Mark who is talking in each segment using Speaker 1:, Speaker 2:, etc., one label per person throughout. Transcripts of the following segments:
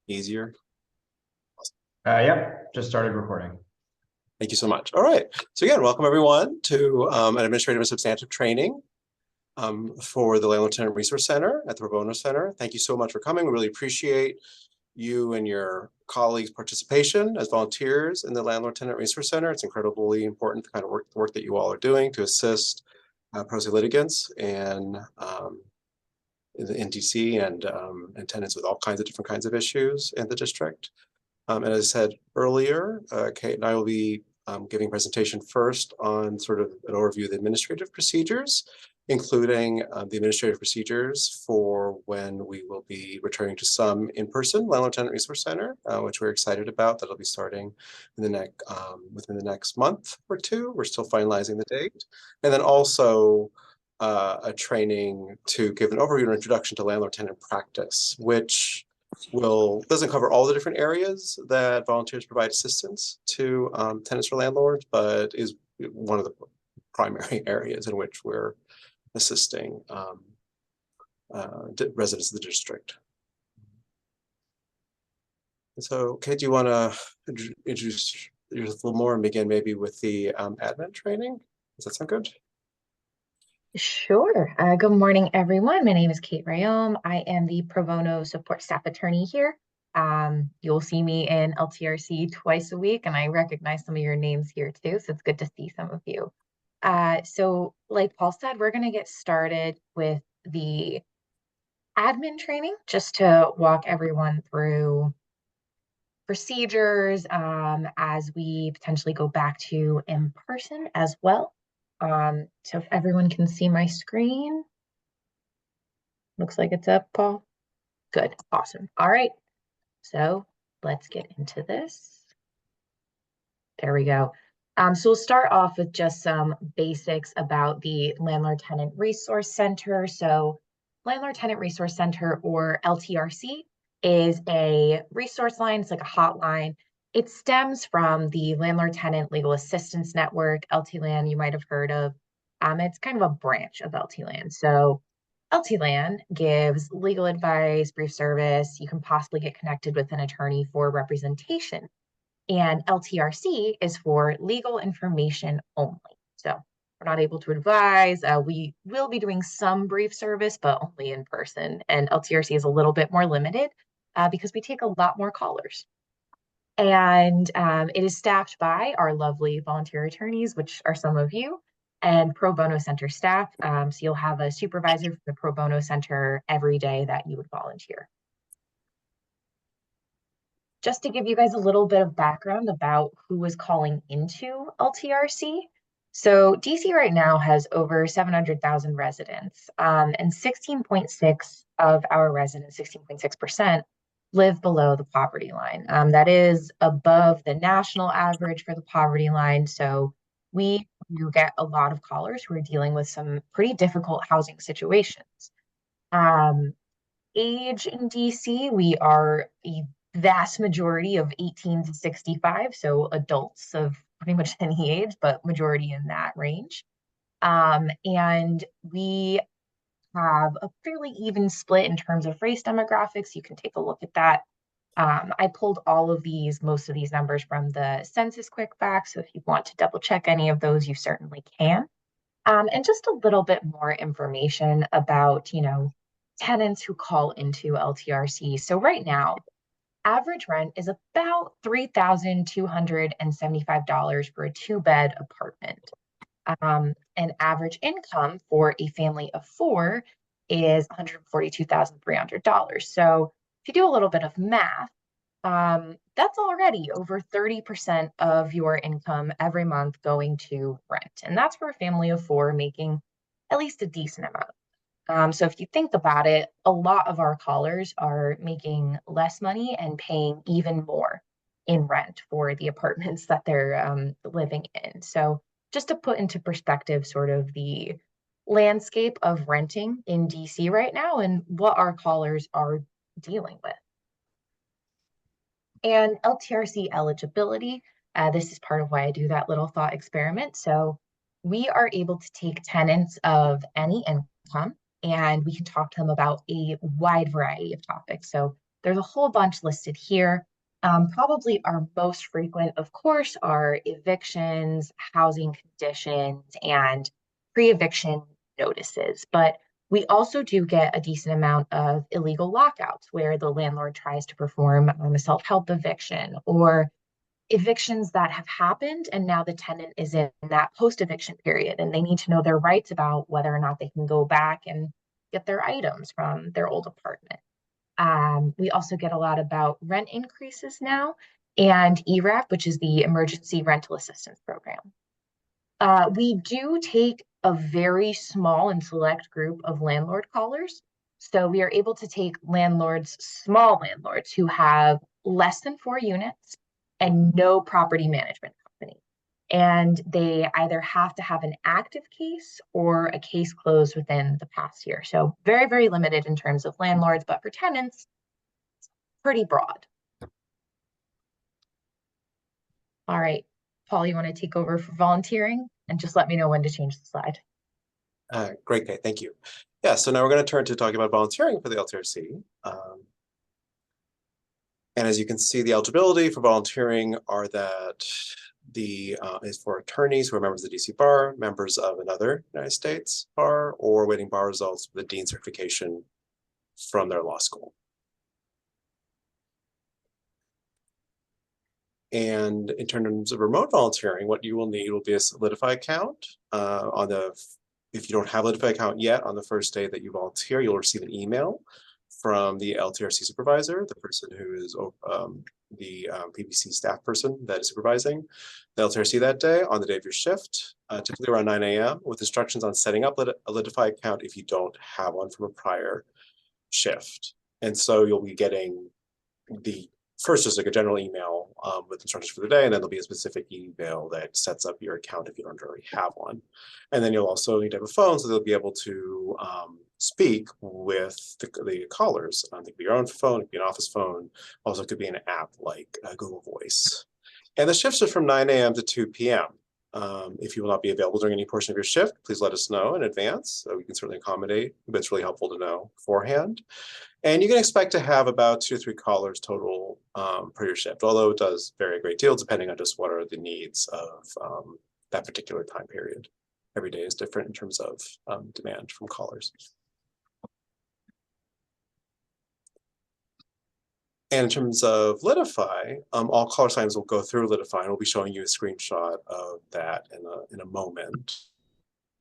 Speaker 1: Easier.
Speaker 2: Yep, just started recording.
Speaker 1: Thank you so much. All right. So again, welcome everyone to an administrative and substantive training for the Landlord Tenant Resource Center at the Pro Bono Center. Thank you so much for coming. We really appreciate you and your colleagues' participation as volunteers in the Landlord Tenant Resource Center. It's incredibly important, the kind of work that you all are doing to assist pro se litigants and in DC and tenants with all kinds of different kinds of issues in the district. And as I said earlier, Kate and I will be giving a presentation first on sort of an overview of the administrative procedures, including the administrative procedures for when we will be returning to some in-person Landlord Tenant Resource Center, which we're excited about. That'll be starting in the within the next month or two. We're still finalizing the date. And then also a training to give an overview and introduction to Landlord Tenant Practice, which doesn't cover all the different areas that volunteers provide assistance to tenants or landlords, but is one of the primary areas in which we're assisting residents of the district. And so, Kate, do you want to introduce yourself a little more and begin maybe with the admin training? Does that sound good?
Speaker 3: Sure. Good morning, everyone. My name is Kate Rayom. I am the pro bono support staff attorney here. You'll see me in LTRC twice a week, and I recognize some of your names here too, so it's good to see some of you. So like Paul said, we're going to get started with the admin training just to walk everyone through procedures as we potentially go back to in person as well. So if everyone can see my screen, looks like it's up, Paul. Good, awesome. All right, so let's get into this. There we go. So we'll start off with just some basics about the Landlord Tenant Resource Center. So Landlord Tenant Resource Center, or LTRC, is a resource line. It's like a hotline. It stems from the Landlord Tenant Legal Assistance Network, LTLAN, you might have heard of. It's kind of a branch of LTLAN. So LTLAN gives legal advice, brief service. You can possibly get connected with an attorney for representation. And LTRC is for legal information only. So we're not able to advise. We will be doing some brief service, but only in person. And LTRC is a little bit more limited because we take a lot more callers. And it is staffed by our lovely volunteer attorneys, which are some of you, and pro bono center staff. So you'll have a supervisor from the pro bono center every day that you would volunteer. Just to give you guys a little bit of background about who is calling into LTRC. So DC right now has over 700,000 residents, and 16.6 of our residents, 16.6%, live below the poverty line. That is above the national average for the poverty line. So we do get a lot of callers who are dealing with some pretty difficult housing situations. Age in DC, we are a vast majority of 18 to 65, so adults of pretty much any age, but majority in that range. And we have a fairly even split in terms of race demographics. You can take a look at that. I pulled most of these numbers from the Census Quick Facts, so if you want to double check any of those, you certainly can. And just a little bit more information about, tenants who call into LTRC. So right now, average rent is about $3,275 for a two-bed apartment. And average income for a family of four is $142,300. So if you do a little bit of math, that's already over 30% of your income every month going to rent. And that's for a family of four making at least a decent amount. So if you think about it, a lot of our callers are making less money and paying even more in rent for the apartments that they're living in. So just to put into perspective sort of the landscape of renting in DC right now and what our callers are dealing with. And LTRC eligibility, this is part of why I do that little thought experiment. So we are able to take tenants of any income, and we can talk to them about a wide variety of topics. So There's a whole bunch listed here. Probably our most frequent, of course, are evictions, housing conditions, and pre-eviction notices. But we also do get a decent amount of illegal lockouts where the landlord tries to perform a self-help eviction, or evictions that have happened and now the tenant is in that post-eviction period and they need to know their rights about whether or not they can go back and get their items from their old apartment. We also get a lot about rent increases now and ERAP, which is the Emergency Rental Assistance Program. We do take a very small and select group of landlord callers. So we are able to take small landlords who have less than 4 units and no property management company. And they either have to have an active case or a case closed within the past year. So very, very limited in terms of landlords, but for tenants, pretty broad. All right, Paul, you want to take over for volunteering? And just let me know when to change the slide.
Speaker 1: Great, Kate, thank you. Yeah, so now we're going to turn to talking about volunteering for the LTRC. And as you can see, the eligibility for volunteering are that is for attorneys who are members of the DC Bar, members of another United States bar, or awaiting bar results with a dean certification from their law school. And in terms of remote volunteering, what you will need will be a Solidify account. If you don't have a Solidify account yet, on the first day that you volunteer, you'll receive an email from the LTRC supervisor, the person who is the PBC staff person that is supervising the LTRC that day on the day of your shift, typically around 9 a.m. with instructions on setting up a Solidify account if you don't have one from a prior shift. And so you'll be getting first just like a general email with instructions for the day, and then there'll be a specific email that sets up your account if you don't already have one. And then you'll also need to have a phone, so they'll be able to speak with the callers. It could be your own phone, it could be an office phone, also it could be an app like Google Voice. And the shifts are from 9 a.m. to 2 p.m. If you will not be available during any portion of your shift, please let us know in advance. So we can certainly accommodate, but it's really helpful to know beforehand. And you can expect to have about 2 to 3 callers total per your shift, although it does vary a great deal depending on just what are the needs of that particular time period. Every day is different in terms of demand from callers. And in terms of Litify, all caller signs will go through Litify, and we'll be showing you a screenshot of that in a moment.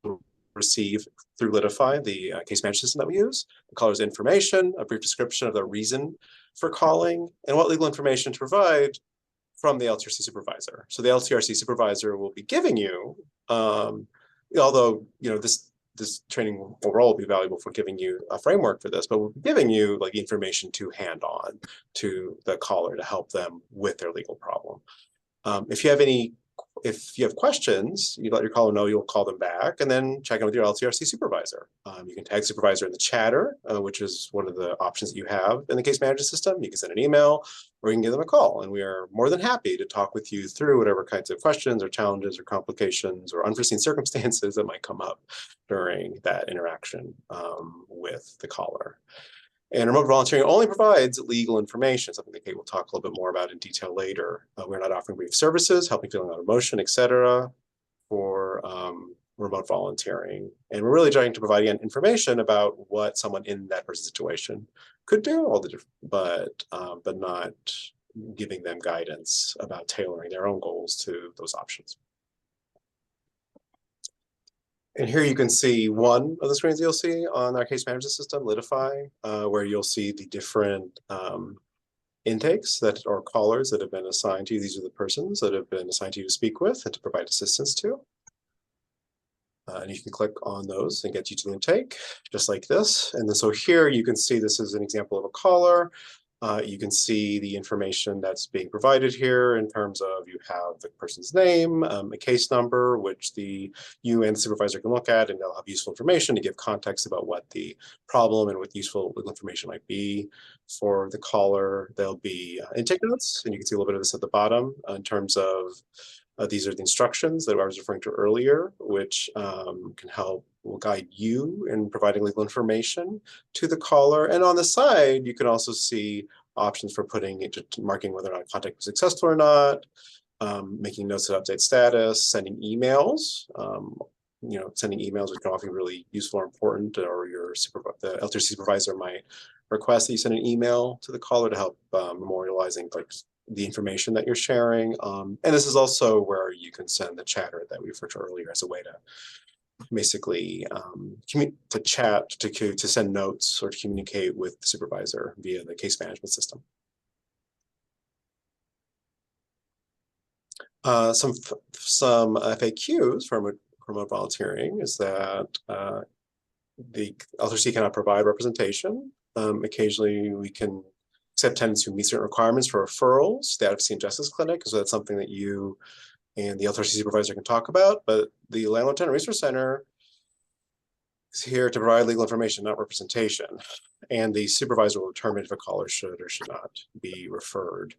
Speaker 1: We'll receive through Litify, the case management system that we use, the caller's information, a brief description of the reason for calling, and what legal information to provide from the LTRC supervisor. So the LTRC supervisor will be giving you, although this training overall will be valuable for giving you a framework for this, but we'll be giving you like information to hand on to the caller to help them with their legal problem. If you have questions, you let your caller know, you'll call them back and then check in with your LTRC supervisor. You can tag supervisor in the chatter, which is one of the options that you have in the case management system. You can send an email or you can give them a call, and we are more than happy to talk with you through whatever kinds of questions or challenges or complications or unforeseen circumstances that might come up during that interaction with the caller. And remote volunteering only provides legal information, something that Kate will talk a little bit more about in detail later. We're not offering brief services, helping filling out a motion, etc., for remote volunteering. And we're really trying to provide again information about what someone in that person's situation could do, but not giving them guidance about tailoring their own goals to those options. And here you can see one of the screens you'll see on our case management system, Litify, where you'll see the different intakes that are callers that have been assigned to you. These are the persons that have been assigned to you to speak with and to provide assistance to. And you can click on those and get you to the intake, just like this. And then so here you can see this is an example of a caller. You can see the information that's being provided here in terms of you have the person's name, a case number, which you and the supervisor can look at, and they'll have useful information to give context about what the problem and what useful legal information might be for the caller. There'll be intake notes, and you can see a little bit of this at the bottom in terms of these are the instructions that I was referring to earlier, which will guide you in providing legal information to the caller. And on the side, you can also see options for putting it, marking whether or not contact was successful or not, making notes to update status, sending emails. Sending emails, which can often be really useful or important, or the LTRC supervisor might request that you send an email to the caller to help memorializing like the information that you're sharing. And this is also where you can send the chatter that we referred to earlier as a way to basically to chat, to send notes or to communicate with the supervisor via the case management system. Some FAQs from remote volunteering is that the LTRC cannot provide representation. Occasionally we can accept tenants who meet certain requirements for referrals, the Advocacy and Justice Clinic, so that's something that you and the LTRC supervisor can talk about, but the Landlord Tenant Resource Center is here to provide legal information, not representation. And the supervisor will determine if a caller should or should not be referred.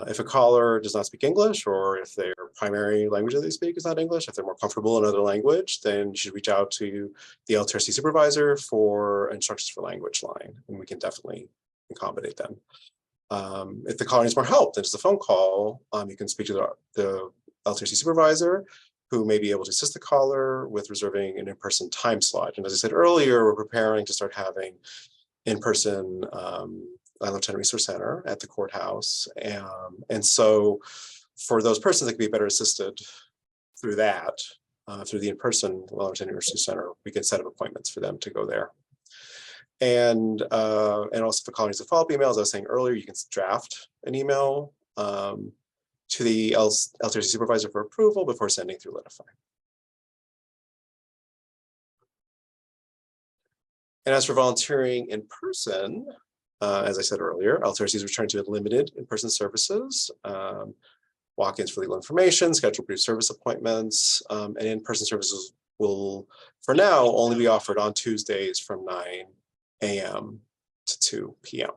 Speaker 1: If a caller does not speak English, or if their primary language that they speak is not English, if they're more comfortable in another language, then you should reach out to the LTRC supervisor for instructions for language line, and we can definitely accommodate them. If the caller needs more help than just a phone call, you can speak to the LTRC supervisor, who may be able to assist the caller with reserving an in-person time slot. And as I said earlier, we're preparing to start having in-person Landlord Tenant Resource Center at the courthouse. And so for those persons that can be better assisted through that, through the in-person Landlord Tenant Resource Center, we can set up appointments for them to go there. And also for calling to follow-up emails, as I was saying earlier, you can draft an email to the LTRC supervisor for approval before sending through Litify. And as for volunteering in person, as I said earlier, LTRC is returning to limited in-person services, walk-ins for legal information, scheduled brief service appointments, and in-person services will, for now, only be offered on Tuesdays from 9 a.m. to 2 p.m.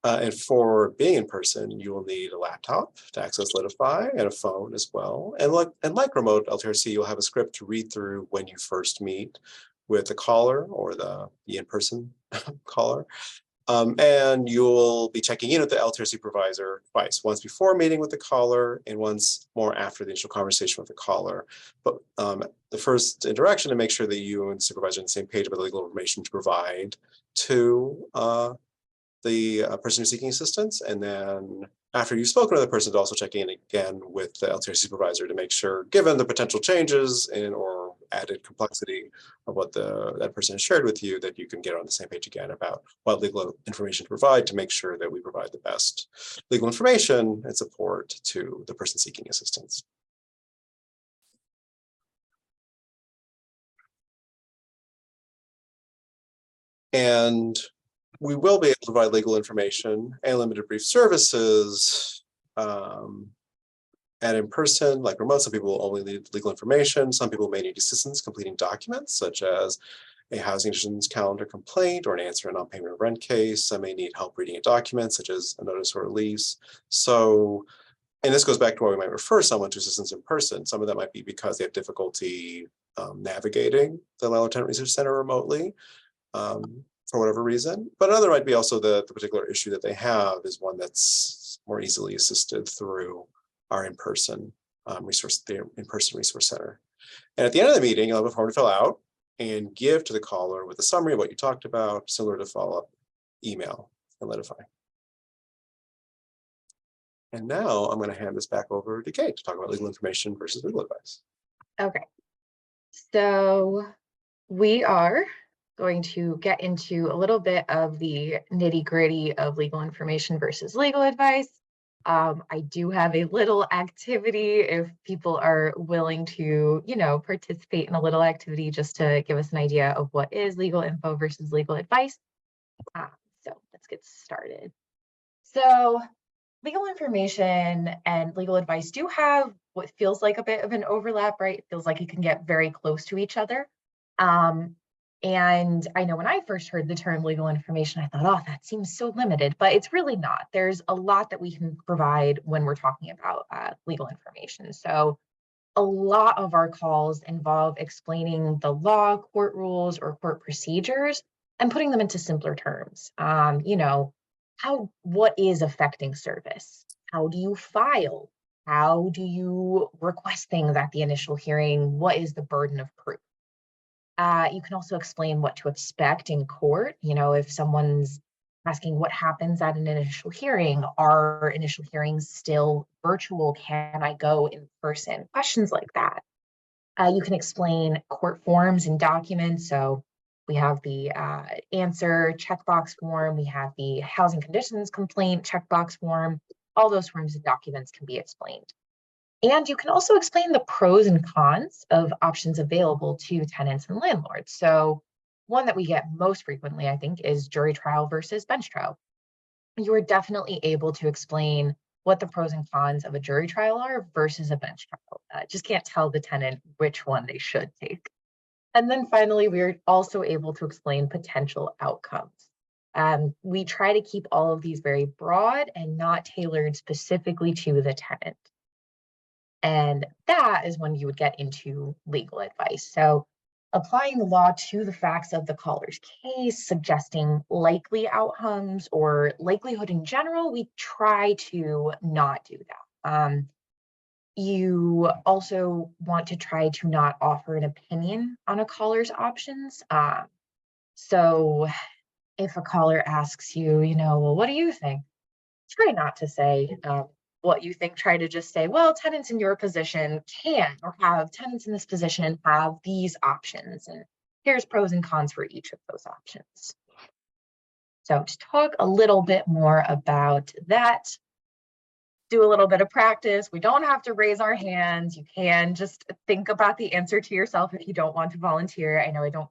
Speaker 1: And for being in person, you will need a laptop to access Litify and a phone as well. And like remote LTRC, you'll have a script to read through when you first meet with the caller or the in-person caller. And you'll be checking in with the LTRC supervisor twice, once before meeting with the caller and once more after the initial conversation with the caller. But the first interaction to make sure that you and the supervisor are on the same page about the legal information to provide to the person who's seeking assistance. And then after you've spoken to the person, to also check in again with the LTRC supervisor to make sure, given the potential changes or added complexity of what that person has shared with you, that you can get on the same page again about what legal information to provide to make sure that we provide the best legal information and support to the person seeking assistance. And we will be able to provide legal information and limited brief services and in person, like remote. Some people will only need legal information. Some people may need assistance completing documents, such as a housing conditions calendar complaint or an answer in non-payment of rent case. Some may need help reading a document, such as a notice or a lease. So, and this goes back to why we might refer someone to assistance in person. Some of that might be because they have difficulty navigating the Landlord Tenant Resource Center remotely. For whatever reason, but another might be also the particular issue that they have is one that's more easily assisted through our in-person resource center. And at the end of the meeting, you'll have a form to fill out and give to the caller with a summary of what you talked about, similar to follow-up email and Litify. And now I'm going to hand this back over to Kate to talk about legal information versus legal advice.
Speaker 3: Okay, so we are going to get into a little bit of the nitty-gritty of legal information versus legal advice. I do have a little activity if people are willing to, participate in a little activity just to give us an idea of what is legal info versus legal advice. So let's get started. So legal information and legal advice do have what feels like a bit of an overlap, right? It feels like you can get very close to each other. And I know when I first heard the term legal information, I thought, oh, that seems so limited, but it's really not. There's a lot that we can provide when we're talking about legal information. So a lot of our calls involve explaining the law, court rules, or court procedures and putting them into simpler terms. What is affecting service? How do you file? How do you request things at the initial hearing? What is the burden of proof? You can also explain what to expect in court. If someone's asking what happens at an initial hearing, are initial hearings still virtual? Can I go in person? Questions like that. You can explain court forms and documents. So we have the answer checkbox form, we have the housing conditions complaint checkbox form. All those forms and documents can be explained. And you can also explain the pros and cons of options available to tenants and landlords. So one that we get most frequently, I think, is jury trial versus bench trial. You are definitely able to explain what the pros and cons of a jury trial are versus a bench trial. Just can't tell the tenant which one they should take. And then finally, we're also able to explain potential outcomes. We try to keep all of these very broad and not tailored specifically to the tenant. And that is when you would get into legal advice. So applying the law to the facts of the caller's case, suggesting likely outcomes or likelihood in general, we try to not do that. You also want to try to not offer an opinion on a caller's options. So if a caller asks you, well, what do you think? Try not to say what you think. Try to just say, well, tenants in your position can, or have tenants in this position have these options. And here's pros and cons for each of those options. So to talk a little bit more about that, do a little bit of practice. We don't have to raise our hands. You can just think about the answer to yourself if you don't want to volunteer. I know I don't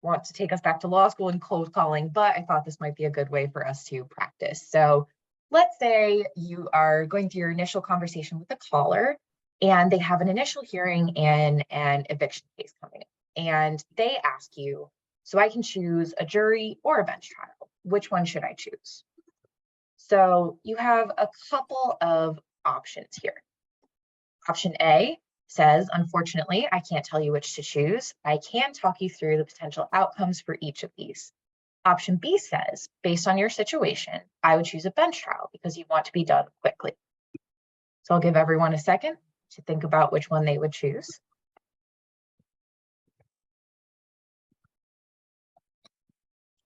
Speaker 3: want to take us back to law school and cold calling, but I thought this might be a good way for us to practice. So let's say you are going through your initial conversation with the caller and they have an initial hearing in an eviction case coming up. And they ask you, so I can choose a jury or a bench trial. Which one should I choose? So you have a couple of options here. Option A says, unfortunately, I can't tell you which to choose. I can talk you through the potential outcomes for each of these. Option B says, based on your situation, I would choose a bench trial because you want to be done quickly. So I'll give everyone a second to think about which one they would choose.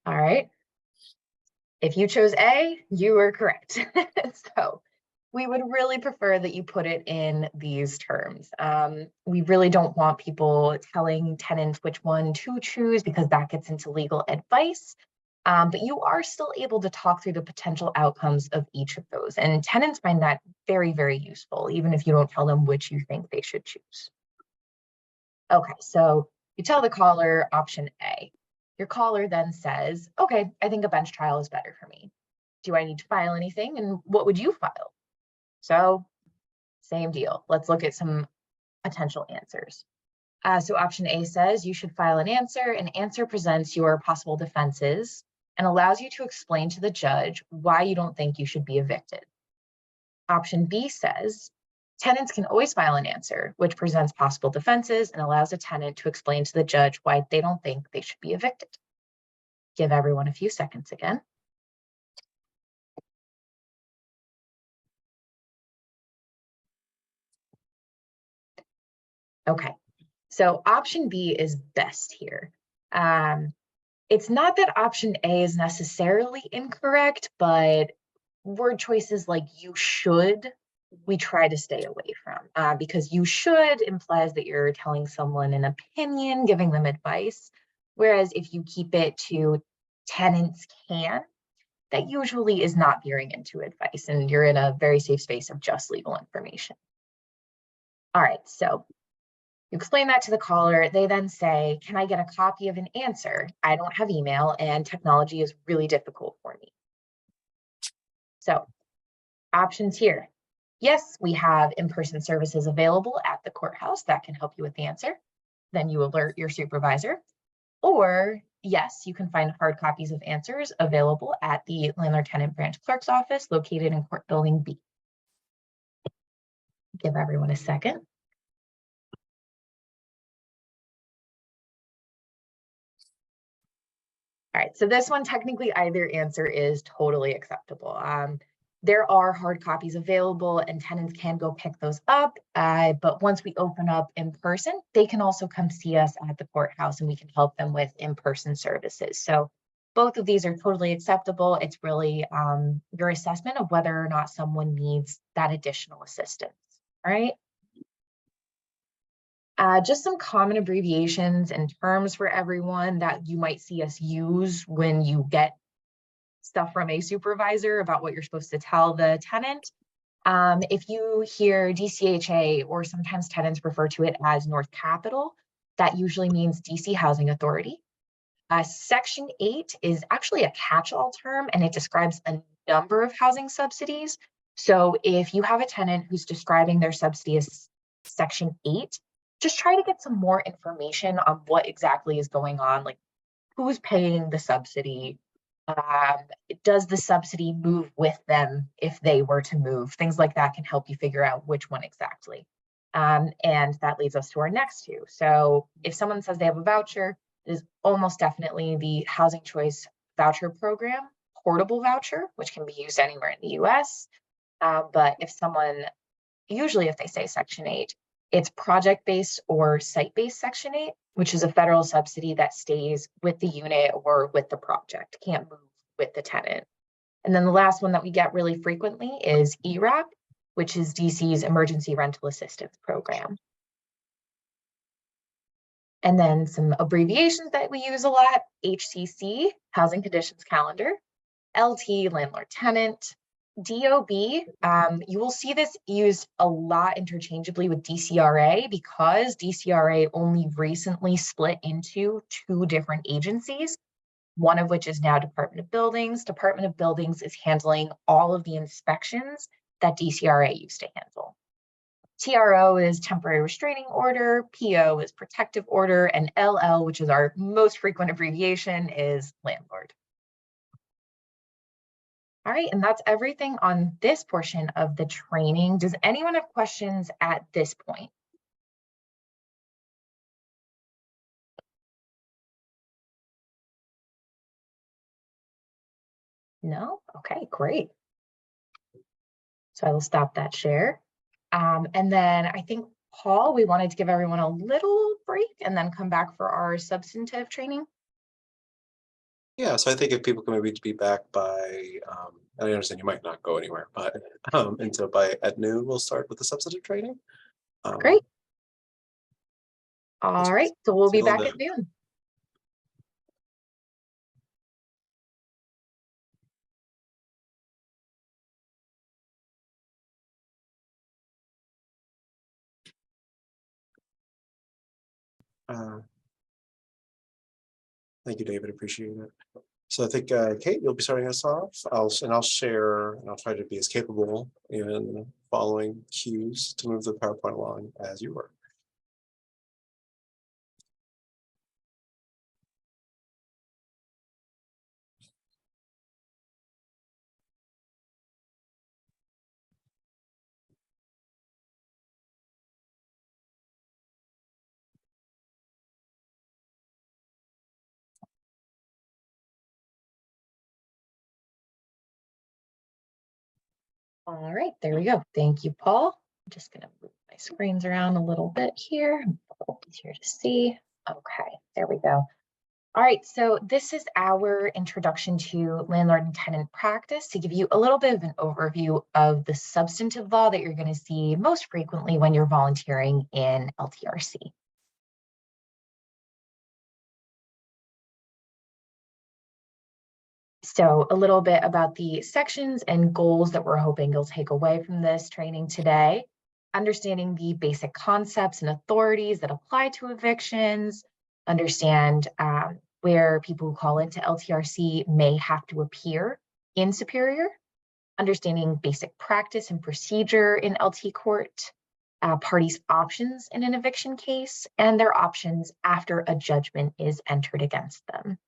Speaker 3: All right. If you chose A, you are correct. So we would really prefer that you put it in these terms. We really don't want people telling tenants which one to choose because that gets into legal advice. But you are still able to talk through the potential outcomes of each of those. And tenants find that very, very useful, even if you don't tell them which you think they should choose. Okay, so you tell the caller option A. Your caller then says, okay, I think a bench trial is better for me. Do I need to file anything? And what would you file? So same deal. Let's look at some potential answers. So option A says you should file an answer. An answer presents your possible defenses and allows you to explain to the judge why you don't think you should be evicted. Option B says tenants can always file an answer, which presents possible defenses and allows a tenant to explain to the judge why they don't think they should be evicted. Give everyone a few seconds again. Okay, so option B is best here. It's not that option A is necessarily incorrect, but word choices like you should, we try to stay away from because you should implies that you're telling someone an opinion, giving them advice. Whereas if you keep it to tenants can, that usually is not veering into advice and you're in a very safe space of just legal information. All right, so you explain that to the caller. They then say, can I get a copy of an answer? I don't have email and technology is really difficult for me. So options here. Yes, we have in-person services available at the courthouse that can help you with the answer. Then you alert your supervisor. Or yes, you can find hard copies of answers available at the Landlord Tenant Branch Clerk's office located in Court Building B. Give everyone a second. All right, so this one, technically either answer is totally acceptable. There are hard copies available and tenants can go pick those up. But once we open up in person, they can also come see us at the courthouse and we can help them with in-person services. So both of these are totally acceptable. It's really your assessment of whether or not someone needs that additional assistance, all right? Just some common abbreviations and terms for everyone that you might see us use when you get stuff from a supervisor about what you're supposed to tell the tenant. If you hear DCHA, or sometimes tenants refer to it as North Capitol, that usually means DC Housing Authority. Section 8 is actually a catch-all term, and it describes a number of housing subsidies. So if you have a tenant who's describing their subsidy as Section 8, just try to get some more information on what exactly is going on, like who's paying the subsidy, does the subsidy move with them if they were to move? Things like that can help you figure out which one exactly. And that leads us to our next two. So if someone says they have a voucher, it is almost definitely the Housing Choice Voucher Program, portable voucher, which can be used anywhere in the US. But if someone, usually if they say Section 8, it's project-based or site-based Section 8, which is a federal subsidy that stays with the unit or with the project, can't move with the tenant. And then the last one that we get really frequently is ERAP, which is DC's Emergency Rental Assistance Program. And then some abbreviations that we use a lot: HCC, Housing Conditions Calendar; LT, Landlord Tenant; DOB, you will see this used a lot interchangeably with DCRA because DCRA only recently split into two different agencies, one of which is now Department of Buildings. Department of Buildings is handling all of the inspections that DCRA used to handle. TRO is Temporary Restraining Order, PO is Protective Order, and LL, which is our most frequent abbreviation, is Landlord. All right, and that's everything on this portion of the training. Does anyone have questions at this point? No? Okay, great. So I will stop that share. And then I think, Paul, we wanted to give everyone a little break and then come back for our substantive training.
Speaker 1: Yeah, so I think if people can maybe be back by, I understand you might not go anywhere, but until at noon, we'll start with the substantive training.
Speaker 3: Great. All right, so we'll be back at noon.
Speaker 1: Thank you, David. Appreciate it. So I think, Kate, you'll be starting us off. I'll share, and I'll try to be as capable in following cues to move the PowerPoint along as you were.
Speaker 3: All right, there we go. Thank you, Paul. I'm just gonna move my screens around a little bit here. A little easier to see. Okay, there we go. All right, so this is our introduction to landlord and tenant practice to give you a little bit of an overview of the substantive law that you're going to see most frequently when you're volunteering in LTRC. So a little bit about the sections and goals that we're hoping you'll take away from this training today. Understanding the basic concepts and authorities that apply to evictions, understand where people who call into LTRC may have to appear in Superior, understanding basic practice and procedure in LT court, parties' options in an eviction case, and their options after a judgment is entered against them.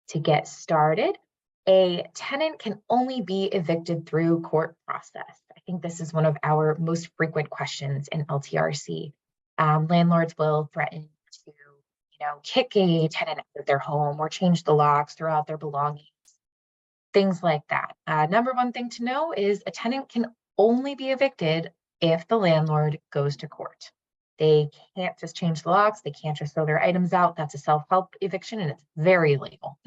Speaker 3: To get started, a tenant can only be evicted through court process. I think this is one of our most frequent questions in LTRC. Landlords will threaten to, kick a tenant out of their home or change the locks, throw out their belongings, things like that. Number one thing to know is a tenant can only be evicted if the landlord goes to court. They can't just change the locks. They can't just throw their items out. That's a self-help eviction and it's very illegal.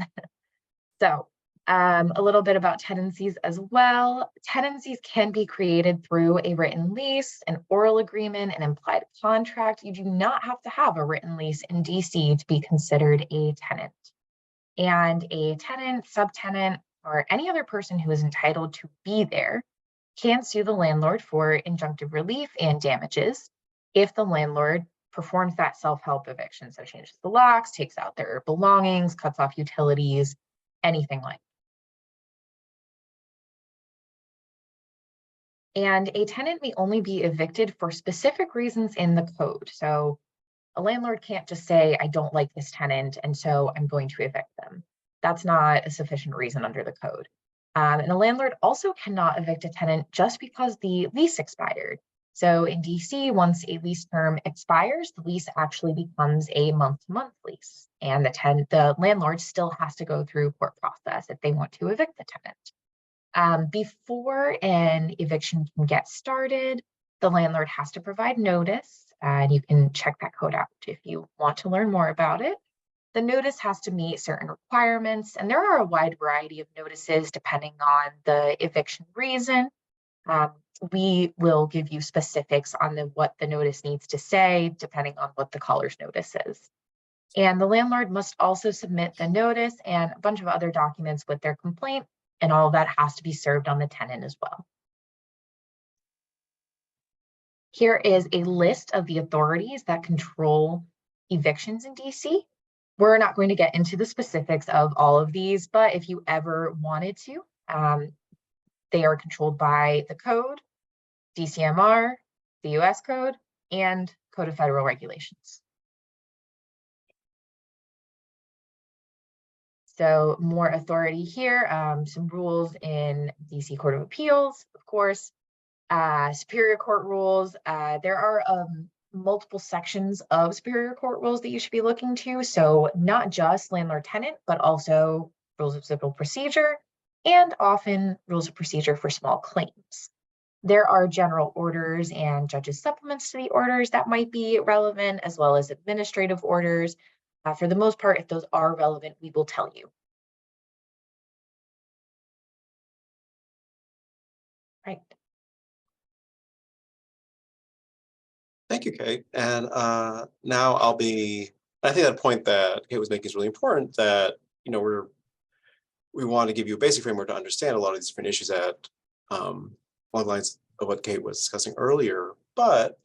Speaker 3: So a little bit about tenancies as well. Tenancies can be created through a written lease, an oral agreement, an implied contract. You do not have to have a written lease in DC to be considered a tenant. And a tenant, subtenant, or any other person who is entitled to be there can sue the landlord for injunctive relief and damages if the landlord performs that self-help eviction. So changes the locks, takes out their belongings, cuts off utilities, anything like that. And a tenant may only be evicted for specific reasons in the code. So a landlord can't just say, I don't like this tenant, and so I'm going to evict them. That's not a sufficient reason under the code. And a landlord also cannot evict a tenant just because the lease expired. So in DC, once a lease term expires, the lease actually becomes a month-to-month lease. And the landlord still has to go through court process if they want to evict the tenant. Before an eviction can get started, the landlord has to provide notice, and you can check that code out if you want to learn more about it. The notice has to meet certain requirements, and there are a wide variety of notices depending on the eviction reason. We will give you specifics on what the notice needs to say, depending on what the caller's notice is. And the landlord must also submit the notice and a bunch of other documents with their complaint, and all of that has to be served on the tenant as well. Here is a list of the authorities that control evictions in DC. We're not going to get into the specifics of all of these, but if you ever wanted to, they are controlled by the code, DCMR, the US code, and Code of Federal Regulations. So more authority here, some rules in DC Court of Appeals, of course, Superior Court rules. There are multiple sections of Superior Court rules that you should be looking to. So not just landlord tenant, but also rules of civil procedure and often rules of procedure for small claims. There are general orders and judges' supplements to the orders that might be relevant, as well as administrative orders. For the most part, if those are relevant, we will tell you. Right.
Speaker 1: Thank you, Kate. And now I think that point that Kate was making is really important, that, we want to give you a basic framework to understand a lot of these different issues that along the lines of what Kate was discussing earlier. But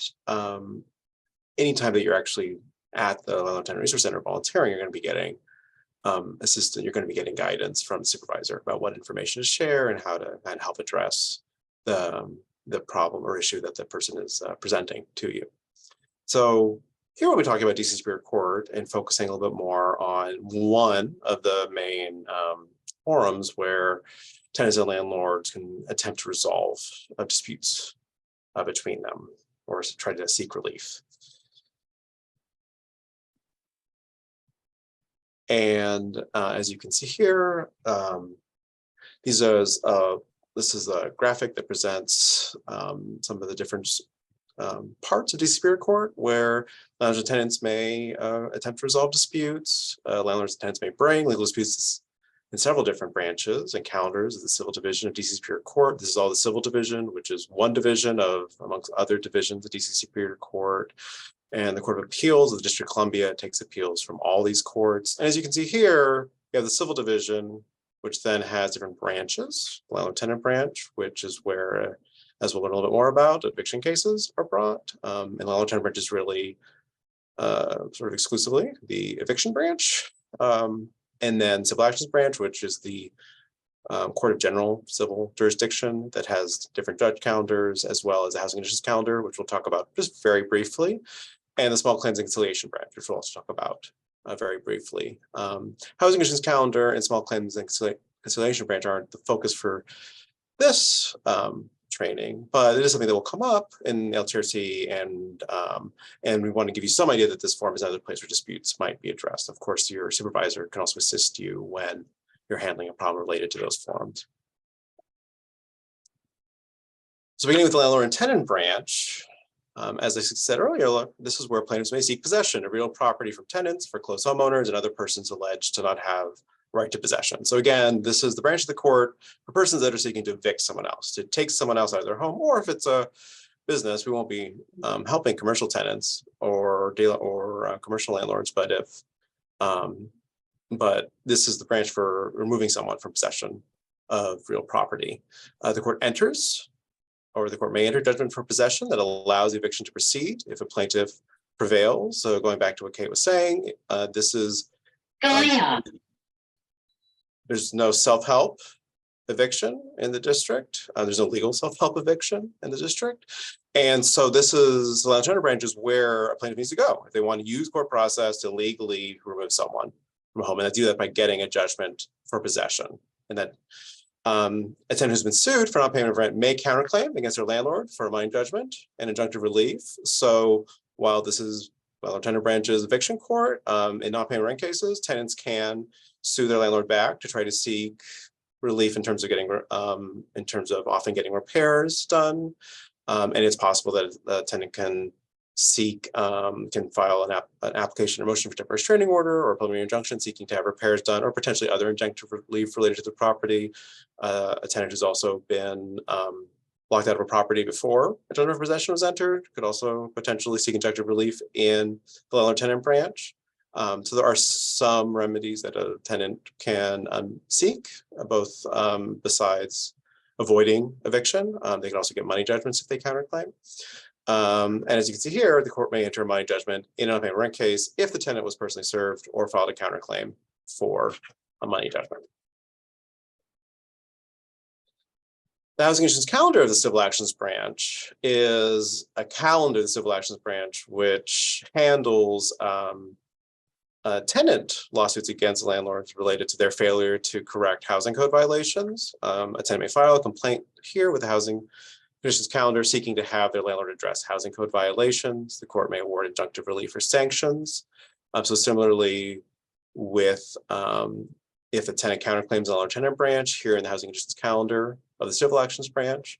Speaker 1: anytime that you're actually at the Landlord Tenant Resource Center volunteering, you're going to be getting assistance, you're going to be getting guidance from the supervisor about what information to share and how to help address the problem or issue that the person is presenting to you. So here we'll be talking about DC Superior Court and focusing a little bit more on one of the main forums where tenants and landlords can attempt to resolve disputes between them or try to seek relief. And as you can see here, this is a graphic that presents some of the different parts of DC Superior Court where landlords and tenants may attempt to resolve disputes. Landlords and tenants may bring legal disputes in several different branches and calendars of the Civil Division of DC Superior Court. This is all the Civil Division, which is one division amongst other divisions of DC Superior Court. And the Court of Appeals of the District of Columbia takes appeals from all these courts. And as you can see here, you have the Civil Division, which then has different branches. Landlord Tenant Branch, which is where, as we'll learn a little bit more about, eviction cases are brought. And Landlord Tenant Branch is really sort of exclusively the eviction branch. And then Civil Actions Branch, which is the Court of General Civil Jurisdiction that has different judge calendars, as well as the Housing Conditions Calendar, which we'll talk about just very briefly. And the Small Claims and Conciliation Branch, which we'll also talk about very briefly. Housing Conditions Calendar and Small Claims and Conciliation Branch aren't the focus for this training, but it is something that will come up in LTRC, and we want to give you some idea that this forum is another place where disputes might be addressed. Of course, your supervisor can also assist you when you're handling a problem related to those forums. So beginning with the landlord and tenant branch, as I said earlier, this is where plaintiffs may seek possession of real property from tenants, foreclosed homeowners, and other persons alleged to not have right to possession. So again, this is the branch of the court for persons that are seeking to evict someone else, to take someone else out of their home, or if it's a business, we won't be helping commercial tenants or commercial landlords, but this is the branch for removing someone from possession of real property. The court enters, or the court may enter judgment for possession that allows the eviction to proceed if a plaintiff prevails. So going back to what Kate was saying, this is there's no self-help eviction in the district. There's no legal self-help eviction in the district. And so this is the landlord tenant branch is where a plaintiff needs to go if they want to use court process to legally remove someone from a home, and they do that by getting a judgment for possession. And that a tenant who's been sued for non-payment of rent may counterclaim against their landlord for a money judgment and injunctive relief. So while this is landlord tenant branch's eviction court, in non-payment rent cases, tenants can sue their landlord back to try to seek relief in terms of getting, often getting repairs done. And it's possible that the tenant can seek, can file an application or motion for temporary restraining order or preliminary injunction seeking to have repairs done, or potentially other injunctive relief related to the property. A tenant who's also been locked out of a property before a judgment of possession was entered could also potentially seek injunctive relief in the landlord tenant branch. So there are some remedies that a tenant can seek, both besides avoiding eviction. They can also get money judgments if they counterclaim. And as you can see here, the court may enter a money judgment in an unpayment rent case if the tenant was personally served or filed a counterclaim for a money judgment. The housing issues calendar of the civil actions branch is a calendar of the civil actions branch which handles tenant lawsuits against landlords related to their failure to correct housing code violations. A tenant may file a complaint here with the housing conditions calendar seeking to have their landlord address housing code violations. The court may award injunctive relief or sanctions. So similarly with if a tenant counterclaims on our tenant branch here in the housing conditions calendar of the civil actions branch,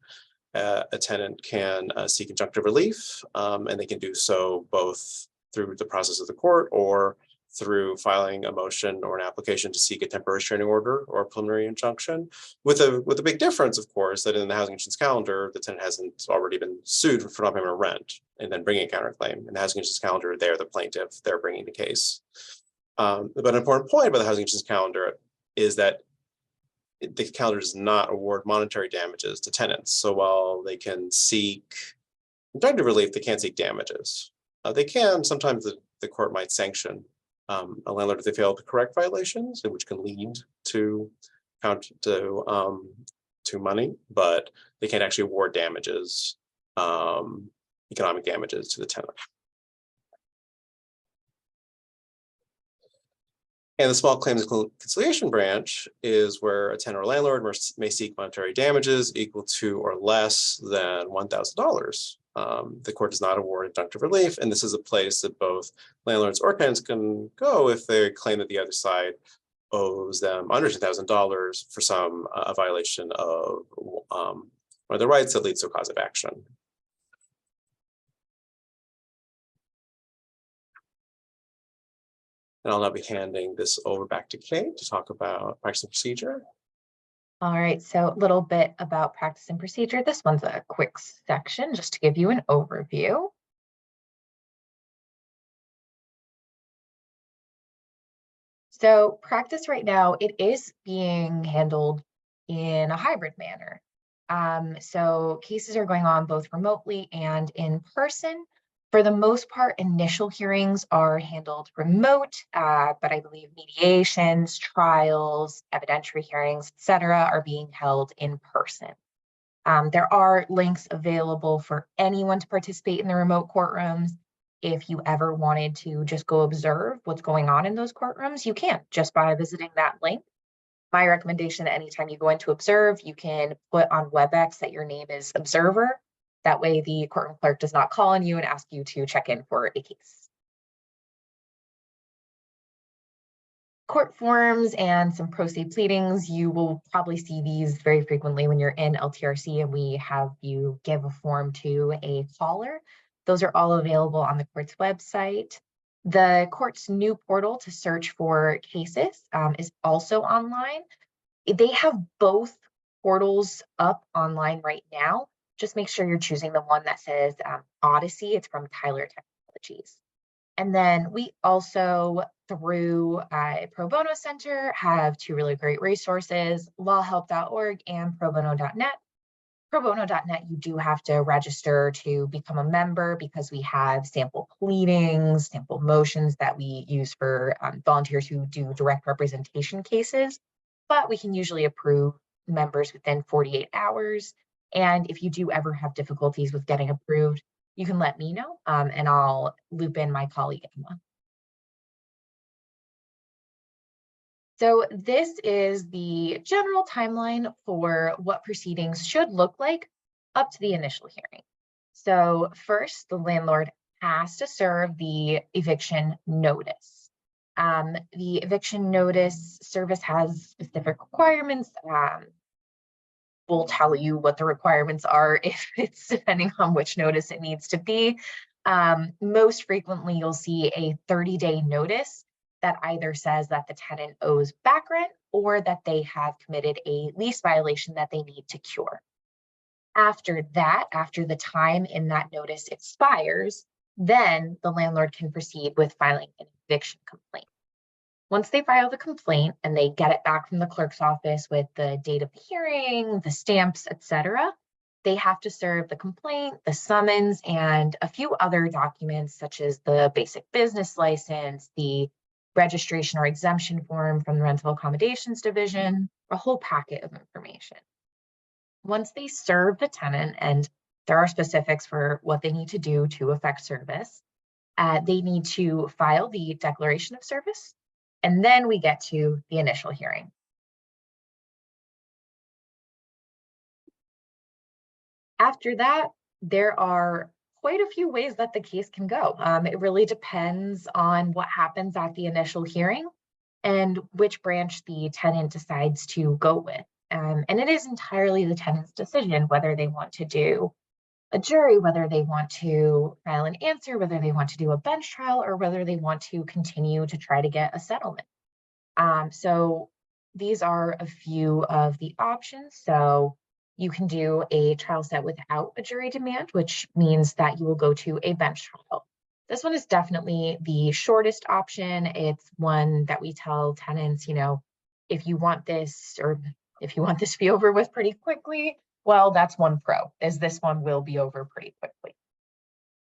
Speaker 1: a tenant can seek injunctive relief, and they can do so both through the process of the court or through filing a motion or an application to seek a temporary restraining order or a preliminary injunction, with a big difference, of course, that in the housing conditions calendar, the tenant hasn't already been sued for non-payment of rent and then bringing a counterclaim. In the housing conditions calendar, they're the plaintiff, they're bringing the case. But an important point about the housing conditions calendar is that the calendar does not award monetary damages to tenants. So while they can seek injunctive relief, they can't seek damages. They can, sometimes the court might sanction a landlord if they fail to correct violations, which can lead to money, but they can't actually award damages, economic damages to the tenant. And the small claims conciliation branch is where a tenant or landlord may seek monetary damages equal to or less than $1,000. The court does not award injunctive relief, and this is a place that both landlords or tenants can go if they claim that the other side owes them under $10,000 for some a violation of one of their rights that leads to a cause of action. And I'll now be handing this over back to Kate to talk about practice and procedure.
Speaker 3: All right, so a little bit about practice and procedure. This one's a quick section just to give you an overview. So practice right now, it is being handled in a hybrid manner. So cases are going on both remotely and in person. For the most part, initial hearings are handled remote, but I believe mediations, trials, evidentiary hearings, etc., are being held in person. There are links available for anyone to participate in the remote courtrooms. If you ever wanted to just go observe what's going on in those courtrooms, you can just by visiting that link. My recommendation, anytime you go in to observe, you can put on WebEx that your name is observer. That way the courtroom clerk does not call on you and ask you to check in for a case. Court forms and some pro se pleadings, you will probably see these very frequently when you're in LTRC and we have you give a form to a caller. Those are all available on the court's website. The court's new portal to search for cases is also online. They have both portals up online right now. Just make sure you're choosing the one that says Odyssey. It's from Tyler Technologies. And then we also, through Pro Bono Center, have two really great resources, lawhelp.org and probono.net. Probono.net, you do have to register to become a member because we have sample pleadings, sample motions that we use for volunteers who do direct representation cases, but we can usually approve members within 48 hours. And if you do ever have difficulties with getting approved, you can let me know and I'll loop in my colleague Emma. So this is the general timeline for what proceedings should look like up to the initial hearing. So first, the landlord has to serve the eviction notice. The eviction notice service has specific requirements. We'll tell you what the requirements are if it's depending on which notice it needs to be. Most frequently, you'll see a 30-day notice that either says that the tenant owes back rent or that they have committed a lease violation that they need to cure. After that, after the time in that notice expires, then the landlord can proceed with filing an eviction complaint. Once they file the complaint and they get it back from the clerk's office with the date of the hearing, the stamps, etc., they have to serve the complaint, the summons, and a few other documents such as the basic business license, the registration or exemption form from the Rental Accommodations Division, a whole packet of information. Once they serve the tenant, and there are specifics for what they need to do to effect service, they need to file the declaration of service, and then we get to the initial hearing. After that, there are quite a few ways that the case can go. It really depends on what happens at the initial hearing and which branch the tenant decides to go with. And it is entirely the tenant's decision whether they want to do a jury, whether they want to file an answer, whether they want to do a bench trial, or whether they want to continue to try to get a settlement. So these are a few of the options. So you can do a trial set without a jury demand, which means that you will go to a bench trial. This one is definitely the shortest option. It's one that we tell tenants, if you want this, or if you want this to be over with pretty quickly, well, that's one pro, is this one will be over pretty quickly.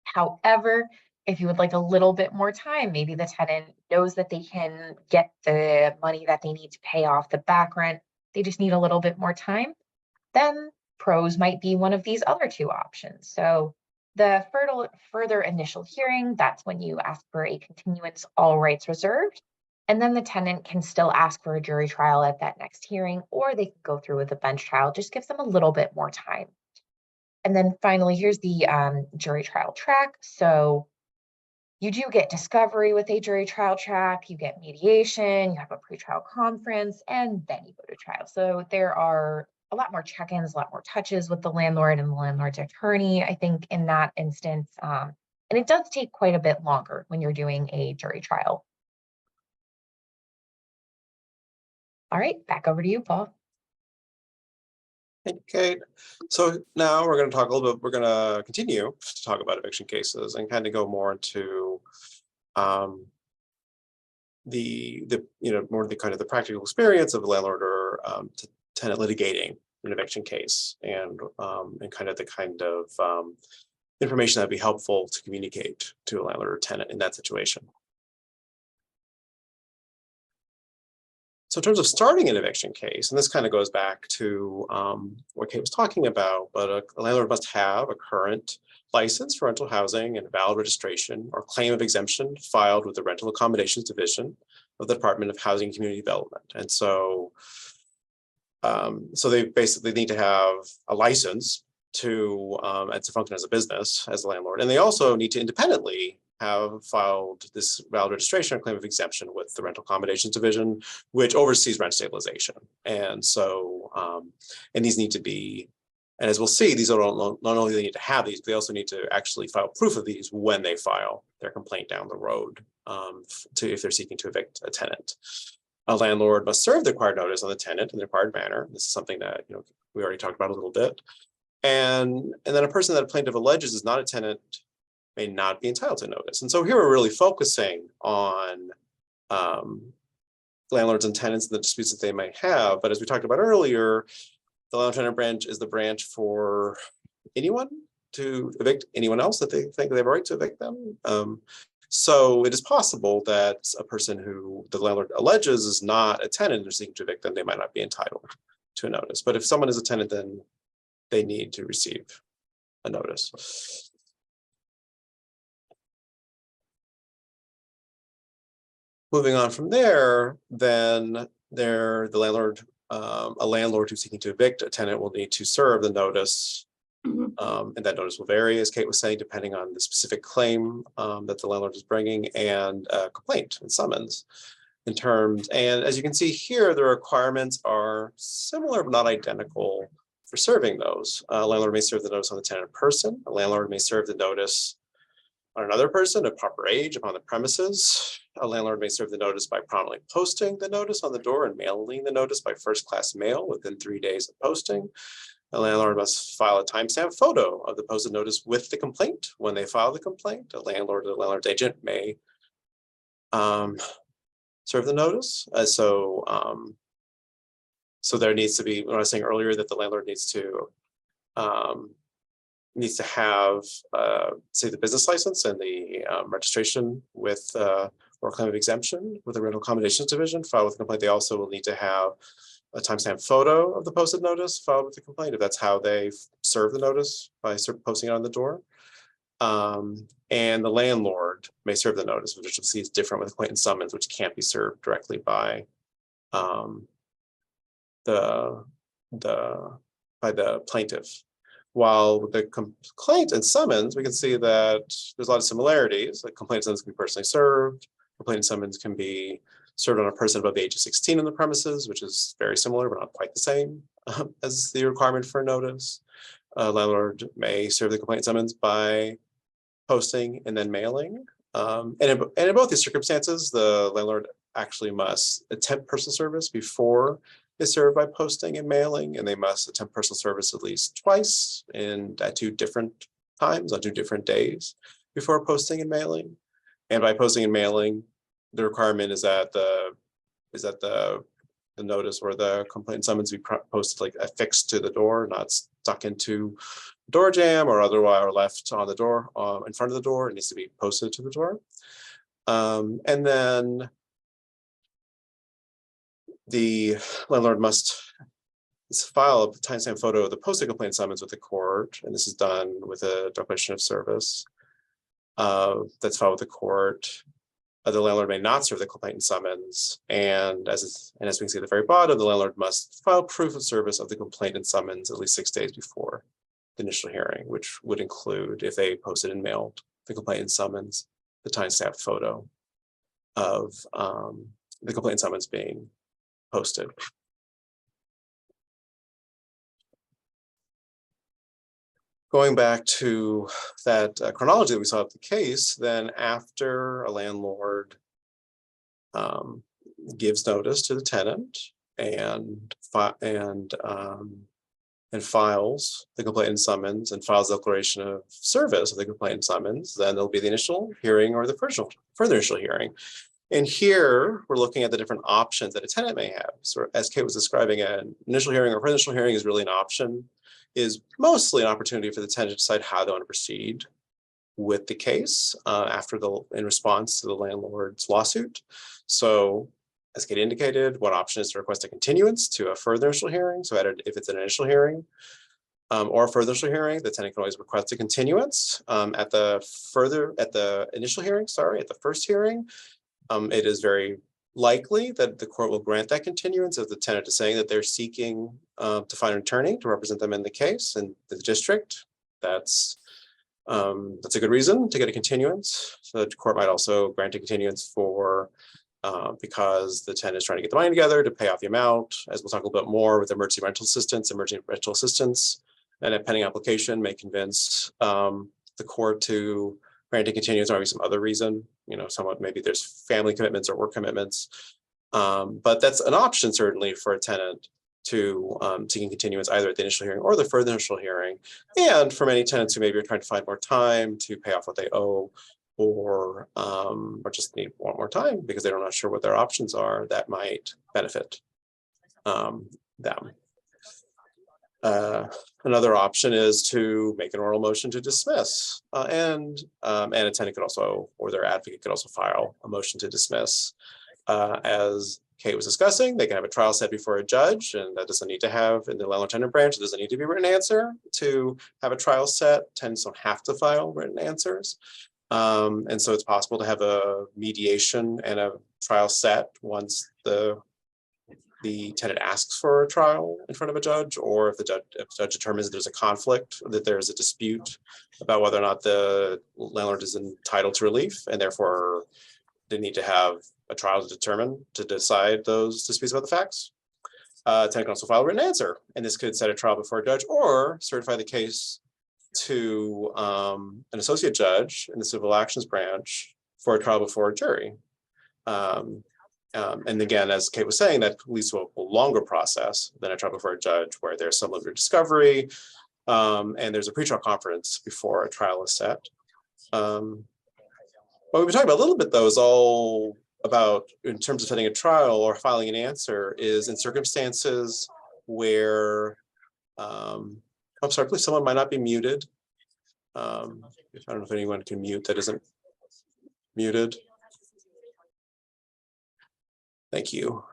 Speaker 3: However, if you would like a little bit more time, maybe the tenant knows that they can get the money that they need to pay off the back rent, they just need a little bit more time, then pros might be one of these other two options. So the further initial hearing, that's when you ask for a continuance, all rights reserved, and then the tenant can still ask for a jury trial at that next hearing, or they can go through with a bench trial, just gives them a little bit more time. And then finally, here's the jury trial track. So you do get discovery with a jury trial track, you get mediation, you have a pretrial conference, and then you go to trial. So there are a lot more check-ins, a lot more touches with the landlord and the landlord's attorney, I think, in that instance. And it does take quite a bit longer when you're doing a jury trial. All right, back over to you, Paul.
Speaker 1: Thank you, Kate. So now we're going to talk a little bit, we're going to continue to talk about eviction cases and kind of go more into more the kind of the practical experience of a landlord or tenant litigating an eviction case, and kind of information that'd be helpful to communicate to a landlord or tenant in that situation. So in terms of starting an eviction case, and this kind of goes back to what Kate was talking about, but a landlord must have a current license for rental housing and a valid registration or claim of exemption filed with the Rental Accommodations Division of the Department of Housing and Community Development. And so So they basically need to have a license to function as a business, as a landlord. And they also need to independently have filed this valid registration or claim of exemption with the Rental Accommodations Division, which oversees rent stabilization. And so, and these need to be, and as we'll see, these are not only they need to have these, but they also need to actually file proof of these when they file their complaint down the road, if they're seeking to evict a tenant. A landlord must serve the required notice on the tenant in the required manner. This is something that we already talked about a little bit. And then a person that a plaintiff alleges is not a tenant may not be entitled to notice. And so here we're really focusing on landlords and tenants and the disputes that they might have. But as we talked about earlier, the landlord tenant branch is the branch for anyone to evict anyone else that they think they have a right to evict them. So it is possible that a person who the landlord alleges is not a tenant and they're seeking to evict them, they might not be entitled to a notice. But if someone is a tenant, then they need to receive a notice. Moving on from there, then a landlord who's seeking to evict a tenant will need to serve the notice. And that notice will vary, as Kate was saying, depending on the specific claim that the landlord is bringing and complaint and summons in terms. And as you can see here, the requirements are similar but not identical for serving those. A landlord may serve the notice on the tenant person. A landlord may serve the notice on another person of proper age upon the premises. A landlord may serve the notice by promptly posting the notice on the door and mailing the notice by first-class mail within 3 days of posting. A landlord must file a timestamp photo of the posted notice with the complaint when they file the complaint. A landlord or the landlord's agent may serve the notice. So there needs to be, when I was saying earlier that the landlord needs to have, say, the business license and the registration with or claim of exemption with the Rental Accommodations Division filed with the complaint. They also will need to have a timestamp photo of the posted notice filed with the complaint, if that's how they serve the notice, by posting it on the door. And the landlord may serve the notice, which you'll see is different with complaint and summons, which can't be served directly by the plaintiff. While with the complaint and summons, we can see that there's a lot of similarities. Like complaint and summons can be personally served. Complaint and summons can be served on a person above the age of 16 on the premises, which is very similar, but not quite the same as the requirement for a notice. Landlord may serve the complaint and summons by posting and then mailing. And in both these circumstances, the landlord actually must attempt personal service before is served by posting and mailing, and they must attempt personal service at least twice and at 2 different times on 2 different days before posting and mailing. And by posting and mailing, the requirement is that the notice or the complaint summons be posted like affixed to the door, not stuck into door jamb or otherwise, or left on the door in front of the door. It needs to be posted to the door. And then the landlord must file a timestamp photo of the posted complaint summons with the court, and this is done with a declaration of service that's filed with the court. The landlord may not serve the complaint and summons, and as we can see at the very bottom, the landlord must file proof of service of the complaint and summons at least 6 days before the initial hearing, which would include, if they posted and mailed the complaint and summons, the timestamp photo of the complaint and summons being posted. Going back to that chronology that we saw of the case, then after a landlord gives notice to the tenant and files the complaint and summons and files a declaration of service of the complaint and summons, then there'll be the initial hearing or the further initial hearing. And here we're looking at the different options that a tenant may have. So as Kate was describing, an initial hearing or initial hearing is really an option, is mostly an opportunity for the tenant to decide how they want to proceed with the case in response to the landlord's lawsuit. So as Kate indicated, one option is to request a continuance to a further initial hearing. So if it's an initial hearing or a further initial hearing, the tenant can always request a continuance. At the first hearing, it is very likely that the court will grant that continuance if the tenant is saying that they're seeking to find an attorney to represent them in the case in the district. That's a good reason to get a continuance. So the court might also grant a continuance for because the tenant is trying to get the money together to pay off the amount, as we'll talk a little bit more with emergency rental assistance. And a pending application may convince the court to grant a continuance, or maybe some other reason, somewhat maybe there's family commitments or work commitments. But that's an option certainly for a tenant to seeking continuance either at the initial hearing or the further initial hearing. And for many tenants who maybe are trying to find more time to pay off what they owe, or just want more time because they're not sure what their options are, that might benefit them. Another option is to make an oral motion to dismiss, and a tenant could also, or their advocate could also file a motion to dismiss. As Kate was discussing, they can have a trial set before a judge, and that doesn't need to have, in the Landlord Tenant branch, it doesn't need to be a written answer to have a trial set. Tenants don't have to file written answers. And so it's possible to have a mediation and a trial set once the tenant asks for a trial in front of a judge, or if the judge determines there's a conflict, that there's a dispute about whether or not the landlord is entitled to relief, and therefore they need to have a trial to decide those disputes about the facts. Tenant can also file a written answer, and this could set a trial before a judge or certify the case to an associate judge in the civil actions branch for a trial before a jury. And again, as Kate was saying, that leads to a longer process than a trial before a judge, where there's some limited discovery, and there's a pretrial conference before a trial is set. What we've been talking about a little bit, though, is all about, in terms of setting a trial or filing an answer, is in circumstances where, I'm sorry, please, someone might not be muted. I don't know if anyone can mute that isn't muted. Thank you.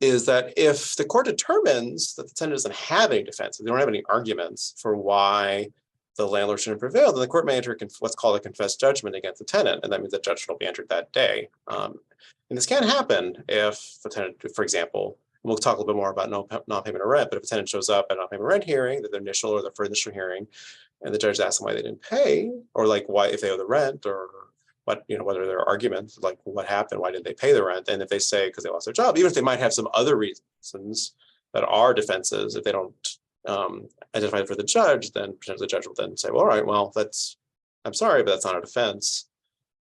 Speaker 1: Is that if the court determines that the tenant doesn't have any defense, they don't have any arguments for why the landlord shouldn't prevail, then the court may enter what's called a confessed judgment against the tenant, and that means the judgment will be entered that day. And this can happen if the tenant, for example, we'll talk a little bit more about non-payment of rent, but if a tenant shows up at a non-payment rent hearing, the initial or the further initial hearing, and the judge asks them why they didn't pay, or like why, if they owe the rent, or what, whether there are arguments, like what happened, why didn't they pay the rent? And if they say because they lost their job, even if they might have some other reasons that are defenses, if they don't identify it for the judge, then potentially the judge will then say, well, all right, well, I'm sorry, but that's not a defense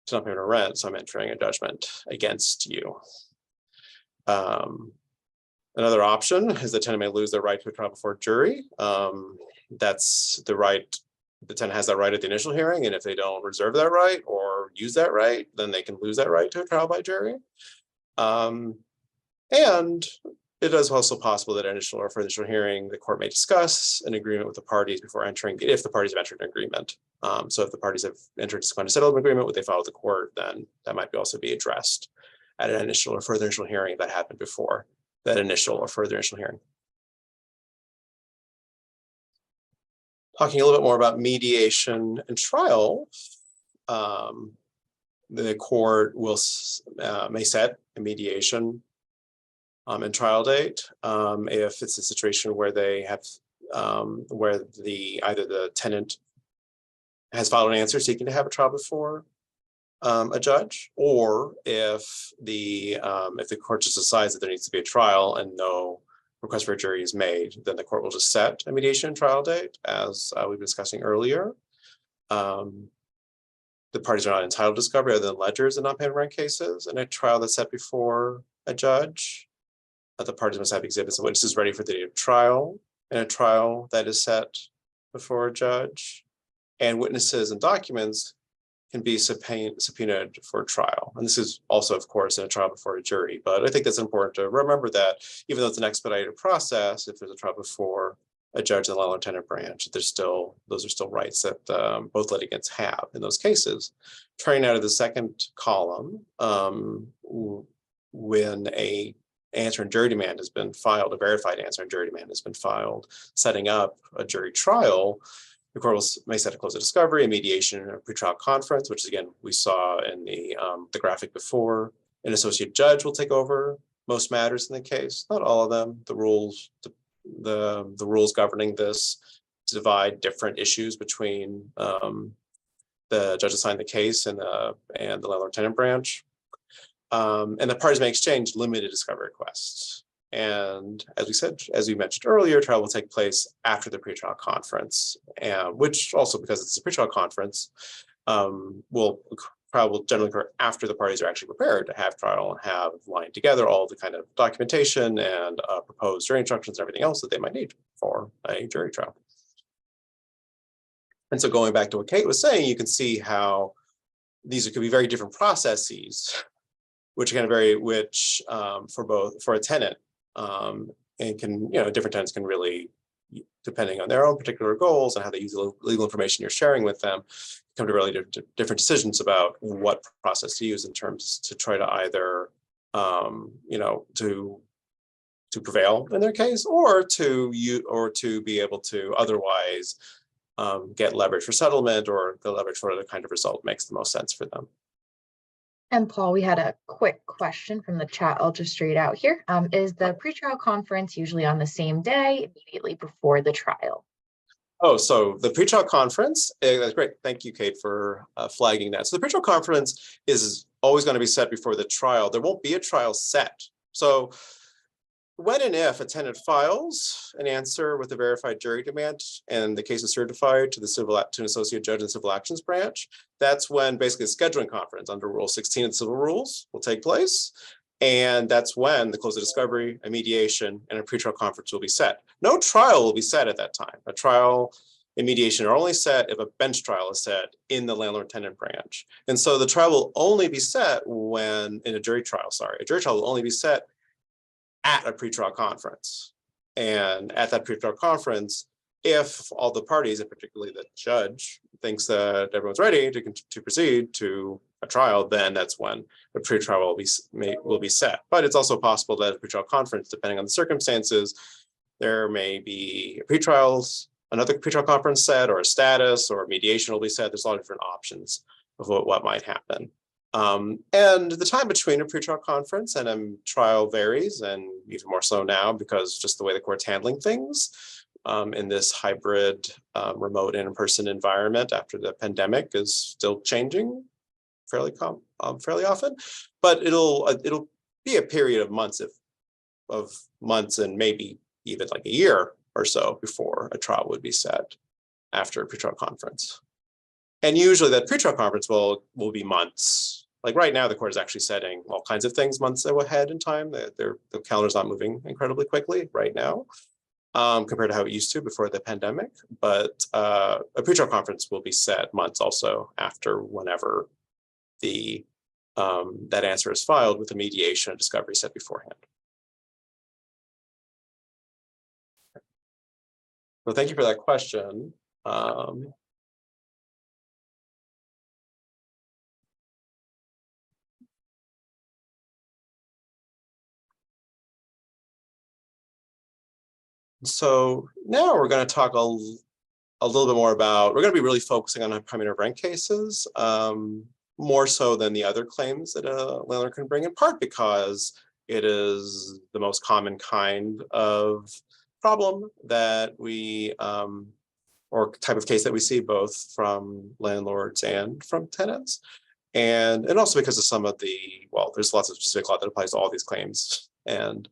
Speaker 1: to not paying a rent, so I'm entering a judgment against you. Another option is the tenant may lose their right to a trial before a jury. That's the right, the tenant has that right at the initial hearing, and if they don't reserve that right or use that right, then they can lose that right to a trial by jury. And it is also possible that initial or further initial hearing, the court may discuss an agreement with the parties before entering, if the parties have entered an agreement. So if the parties have entered some kind of settlement agreement, what they filed with the court, then that might also be addressed at an initial or further initial hearing that happened before that initial or further initial hearing. Talking a little bit more about mediation and trial, the court may set a mediation and trial date if it's a situation where they have where either the tenant has filed an answer seeking to have a trial before a judge, or if the court just decides that there needs to be a trial and no request for a jury is made, then the court will just set a mediation trial date, as we've been discussing earlier. The parties are not entitled to discovery other than ledgers in non-payment rent cases. In a trial that's set before a judge, the parties must have exhibits and witnesses ready for the day of trial. In a trial that is set before a judge, and witnesses and documents can be subpoenaed for trial. And this is also, of course, in a trial before a jury. But I think that's important to remember that even though it's an expedited process, if there's a trial before a judge in the Landlord Tenant branch, those are still rights that both litigants have in those cases. Turning now to the second column, when a answer and jury demand has been filed, a verified answer and jury demand has been filed, setting up a jury trial, the court may set a close of discovery, a mediation, a pretrial conference, which again we saw in the graphic before. An associate judge will take over most matters in the case, not all of them. The rules governing this divide different issues between the judge assigned the case and the landlord tenant branch. And the parties may exchange limited discovery requests. And as we mentioned earlier, trial will take place after the pretrial conference, which also, because it's a pretrial conference, trial will generally occur after the parties are actually prepared to have trial and have lined together all the kind of documentation and proposed jury instructions and everything else that they might need for a jury trial. And so going back to what Kate was saying, you can see how these could be very different processes, which can vary, for a tenant, and can, different tenants can really, depending on their own particular goals and how they use the legal information you're sharing with them, come to really different decisions about what process to use in terms to try to either, to prevail in their case, or to be able to otherwise get leverage for settlement, or the leverage for the kind of result makes the most sense for them.
Speaker 3: And Paul, we had a quick question from the chat. I'll just read out here. Is the pretrial conference usually on the same day, immediately before the trial?
Speaker 1: Oh, so the pretrial conference, that's great. Thank you, Kate, for flagging that. So the pretrial conference is always going to be set before the trial. There won't be a trial set. So when and if a tenant files an answer with a verified jury demand and the case is certified to an associate judge in the civil actions branch, that's when basically a scheduling conference under Rule 16 of the civil rules will take place. And that's when the close of discovery, a mediation, and a pretrial conference will be set. No trial will be set at that time. A trial and mediation are only set if a bench trial is set in the landlord tenant branch. And so the trial will only be set a jury trial will only be set at a pretrial conference. And at that pretrial conference, if all the parties, and particularly the judge, thinks that everyone's ready to proceed to a trial, then that's when the pretrial will be set. But it's also possible that a pretrial conference, depending on the circumstances, there may be another pretrial conference set, or a status, or a mediation will be set. There's a lot of different options of what might happen. And the time between a pretrial conference and a trial varies, and even more so now because just the way the court's handling things in this hybrid remote and in-person environment after the pandemic is still changing fairly often. But it'll be a period of months and maybe even like a year or so before a trial would be set after a pretrial conference. And usually that pretrial conference will be months. Like right now, the court is actually setting all kinds of things months ahead in time. The calendar's not moving incredibly quickly right now compared to how it used to before the pandemic. But a pretrial conference will be set months also after whenever that answer is filed, with a mediation and discovery set beforehand. So thank you for that question. So now we're going to talk a little bit more about, we're going to be really focusing on payment of rent cases, more so than the other claims that a landlord can bring, in part because it is the most common kind of problem that we, or type of case that we see both from landlords and from tenants. And also because of some of there's lots of specific law that applies to all these claims and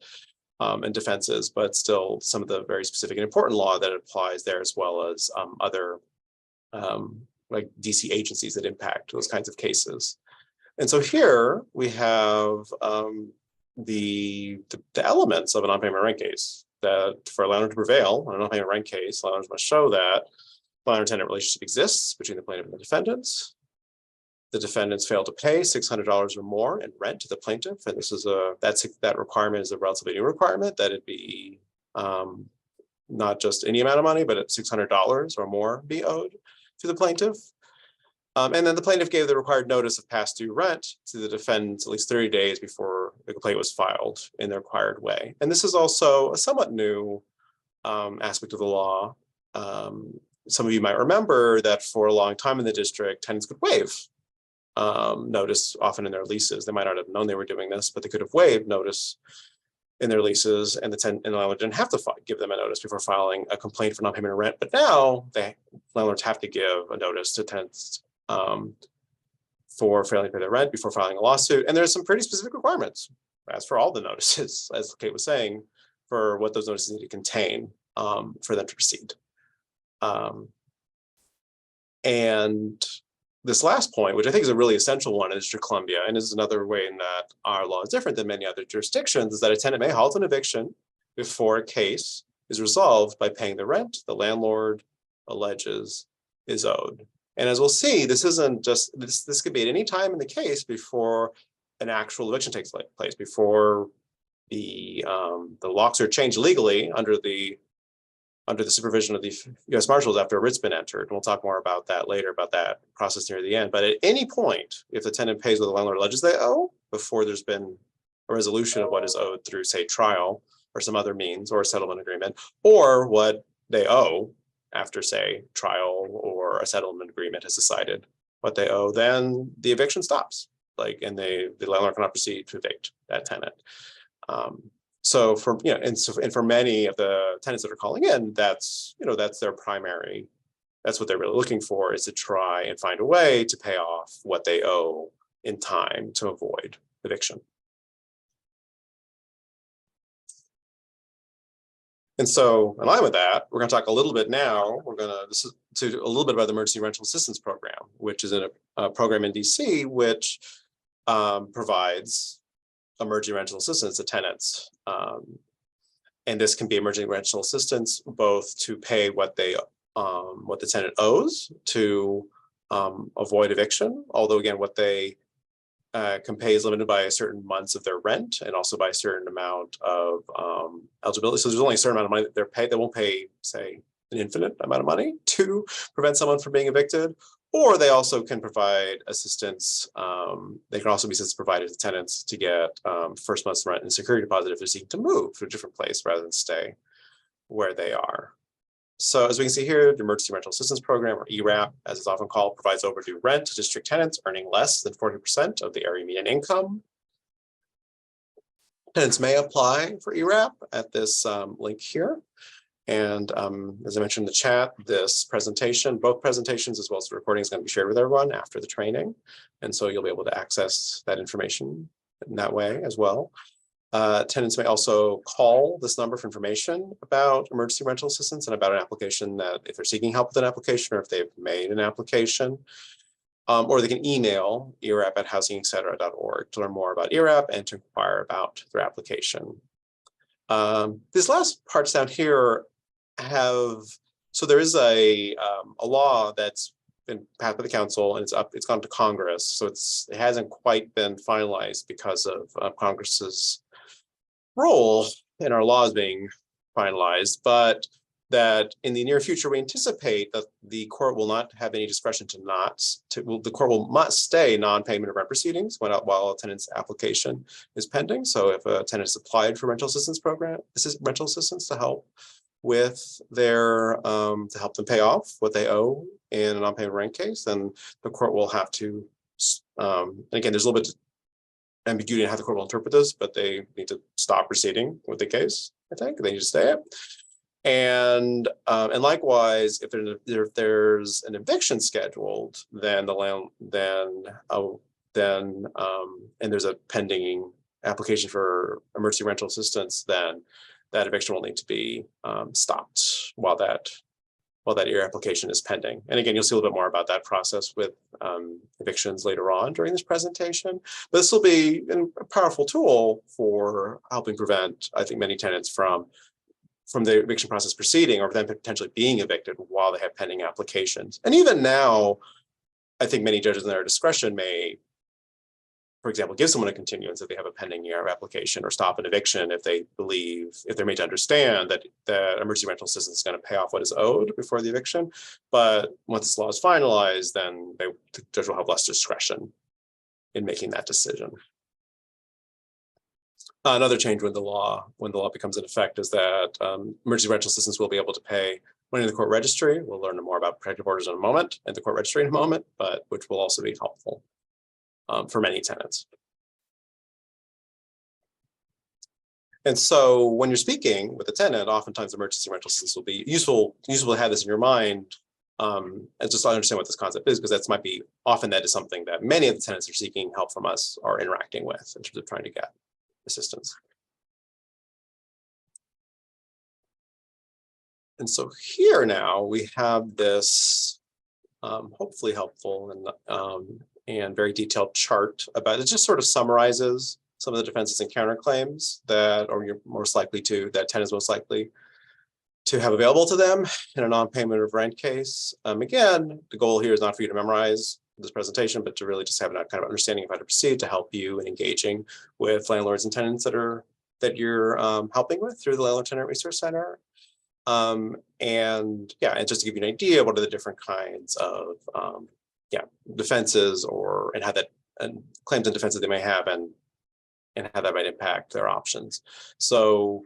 Speaker 1: defenses, but still some of the very specific and important law that applies there, as well as other like DC agencies that impact those kinds of cases. And so here we have the elements of a non-payment rent case. That for a landlord to prevail on a non-payment rent case, landlords must show that landlord-tenant relationship exists between the plaintiff and the defendants. The defendants fail to pay $600 or more in rent to the plaintiff, and this is that requirement is a relatively new requirement, that it be not just any amount of money, but at $600 or more be owed to the plaintiff. And then the plaintiff gave the required notice of past due rent to the defendants at least 30 days before the complaint was filed in the required way. And this is also a somewhat new aspect of the law. Some of you might remember that for a long time in the district, tenants could waive notice often in their leases. They might not have known they were doing this, but they could have waived notice in their leases, and the landlord didn't have to give them a notice before filing a complaint for non-payment of rent. But now landlords have to give a notice to tenants for failing to pay their rent before filing a lawsuit. And there's some pretty specific requirements, as for all the notices, as Kate was saying, for what those notices need to contain for them to proceed. And this last point, which I think is a really essential one in District of Columbia, and is another way in that our law is different than many other jurisdictions, is that a tenant may halt an eviction before a case is resolved by paying the rent the landlord alleges is owed. And as we'll see, this isn't just, this could be at any time in the case before an actual eviction takes place, before the locks are changed legally under the supervision of the U.S. Marshals after a writ's been entered. And we'll talk more about that later, about that process near the end. But at any point, if the tenant pays what the landlord alleges they owe, before there's been a resolution of what is owed through, say, trial or some other means or a settlement agreement, or what they owe after, say, trial or a settlement agreement has decided what they owe, then the eviction stops. And the landlord cannot proceed to evict that tenant. So for, and for many of the tenants that are calling in, that's their primary, that's what they're really looking for, is to try and find a way to pay off what they owe in time to avoid eviction. And so in line with that, we're going to talk a little bit now, this is a little bit about the Emergency Rental Assistance Program, which is a program in DC, which provides emergency rental assistance to tenants. And this can be emergency rental assistance both to pay what the tenant owes to avoid eviction, although again, what they can pay is limited by a certain months of their rent and also by a certain amount of eligibility. So there's only a certain amount of money that they're paid. They won't pay, say, an infinite amount of money to prevent someone from being evicted. Or they also can provide assistance. They can also be assistance provided to tenants to get first month's rent and security deposit if they're seeking to move to a different place rather than stay where they are. So as we can see here, the Emergency Rental Assistance Program, or ERAP, as it's often called, provides overdue rent to district tenants earning less than 40% of the area median income. Tenants may apply for ERAP at this link here. And as I mentioned in the chat, this presentation, both presentations as well as the recording, is going to be shared with everyone after the training. And so you'll be able to access that information in that way as well. Tenants may also call this number for information about emergency rental assistance and about an application, that if they're seeking help with an application or if they've made an application. Or they can email erap@housingetc.org to learn more about ERAP and to inquire about their application. These last parts down here so there is a law that's been passed by the council, and it's gone to Congress. So it hasn't quite been finalized because of Congress's role in our laws being finalized, but that in the near future, we anticipate that the court will not have any discretion the court must stay non-payment of rent proceedings while a tenant's application is pending. So if a tenant has applied for rental assistance program, rental assistance to help with their, to help them pay off what they owe in a non-payment rent case, then the court will have to, and again, there's a little bit of ambiguity in how the court will interpret this, but they need to stop proceeding with the case, I think. They need to stay it. And likewise, if there's an eviction scheduled, then and there's a pending application for emergency rental assistance, then that eviction will need to be stopped while that ERA application is pending. And again, you'll see a little bit more about that process with evictions later on during this presentation. But this will be a powerful tool for helping prevent, I think, many tenants from the eviction process proceeding or them potentially being evicted while they have pending applications. And even now, I think many judges in their discretion may, for example, give someone a continuance if they have a pending ERA application, or stop an eviction if they're made to understand that the emergency rental assistance is going to pay off what is owed before the eviction. But once this law is finalized, then the judge will have less discretion in making that decision. Another change when the law becomes in effect is that emergency rental assistance will be able to pay money in the court registry. We'll learn more about protective orders in a moment and the court registry in a moment, but which will also be helpful for many tenants. And so when you're speaking with a tenant, oftentimes emergency rental assistance will be useful to have this in your mind, and just to understand what this concept is, because that is something that many of the tenants are seeking help from us are interacting with in terms of trying to get assistance. And so here now we have this hopefully helpful and very detailed chart about it. Just sort of summarizes some of the defenses and counterclaims that that tenant is most likely to have available to them in a non-payment of rent case. Again, the goal here is not for you to memorize this presentation, but to really just have a kind of understanding of how to proceed to help you in engaging with landlords and tenants that you're helping with through the Landlord Tenant Resource Center. And just to give you an idea, what are the different kinds of defenses and claims and defenses they may have, and how that might impact their options. So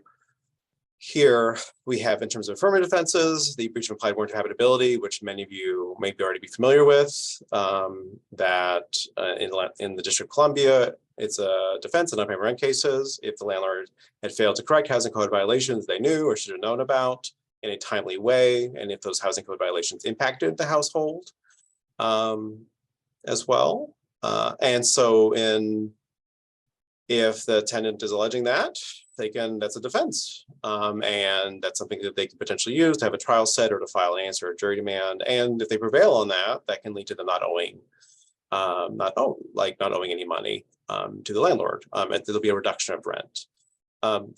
Speaker 1: here we have, in terms of affirmative defenses, the breach of implied warranty of habitability, which many of you may already be familiar with, that in the District of Columbia, it's a defense in non-payment rent cases if the landlord had failed to correct housing code violations they knew or should have known about in a timely way, and if those housing code violations impacted the household as well. And so if the tenant is alleging that, that's a defense. And that's something that they can potentially use to have a trial set or to file an answer or jury demand. And if they prevail on that, that can lead to them not owing any money to the landlord. And there'll be a reduction of rent.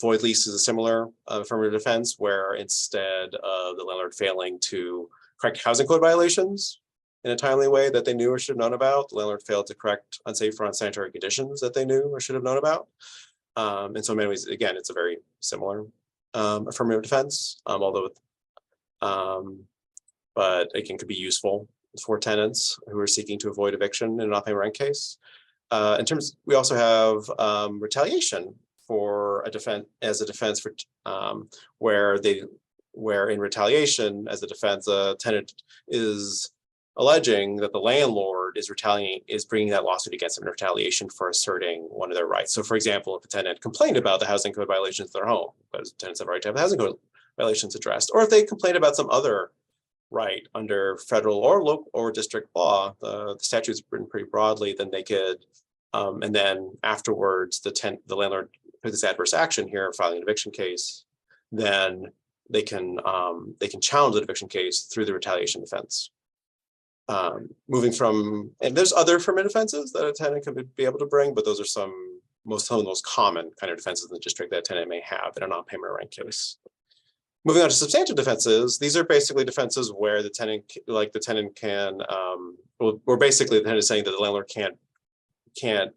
Speaker 1: Void lease is a similar affirmative defense, where instead of the landlord failing to correct housing code violations in a timely way that they knew or should have known about, the landlord failed to correct unsafe or unsanitary conditions that they knew or should have known about. In so many ways, again, it's a very similar affirmative defense, but again, could be useful for tenants who are seeking to avoid eviction in a non-payment rent case. We also have retaliation for a defense for where in retaliation as a defense, a tenant is alleging that the landlord is bringing that lawsuit against them in retaliation for asserting one of their rights. So, for example, if the tenant complained about the housing code violations in their home, because tenants have a right to have housing code violations addressed, or if they complained about some other right under federal or local or district law, the statute's written pretty broadly, then they could, and then afterwards the landlord took this adverse action here, filing an eviction case, then they can challenge the eviction case through the retaliation defense. And there's other affirmative defenses that a tenant could be able to bring, but those are some of the most common kind of defenses in the district that a tenant may have in a non-payment rent case. Moving on to substantive defenses, these are basically defenses where the tenant can, or basically the tenant is saying that the landlord can't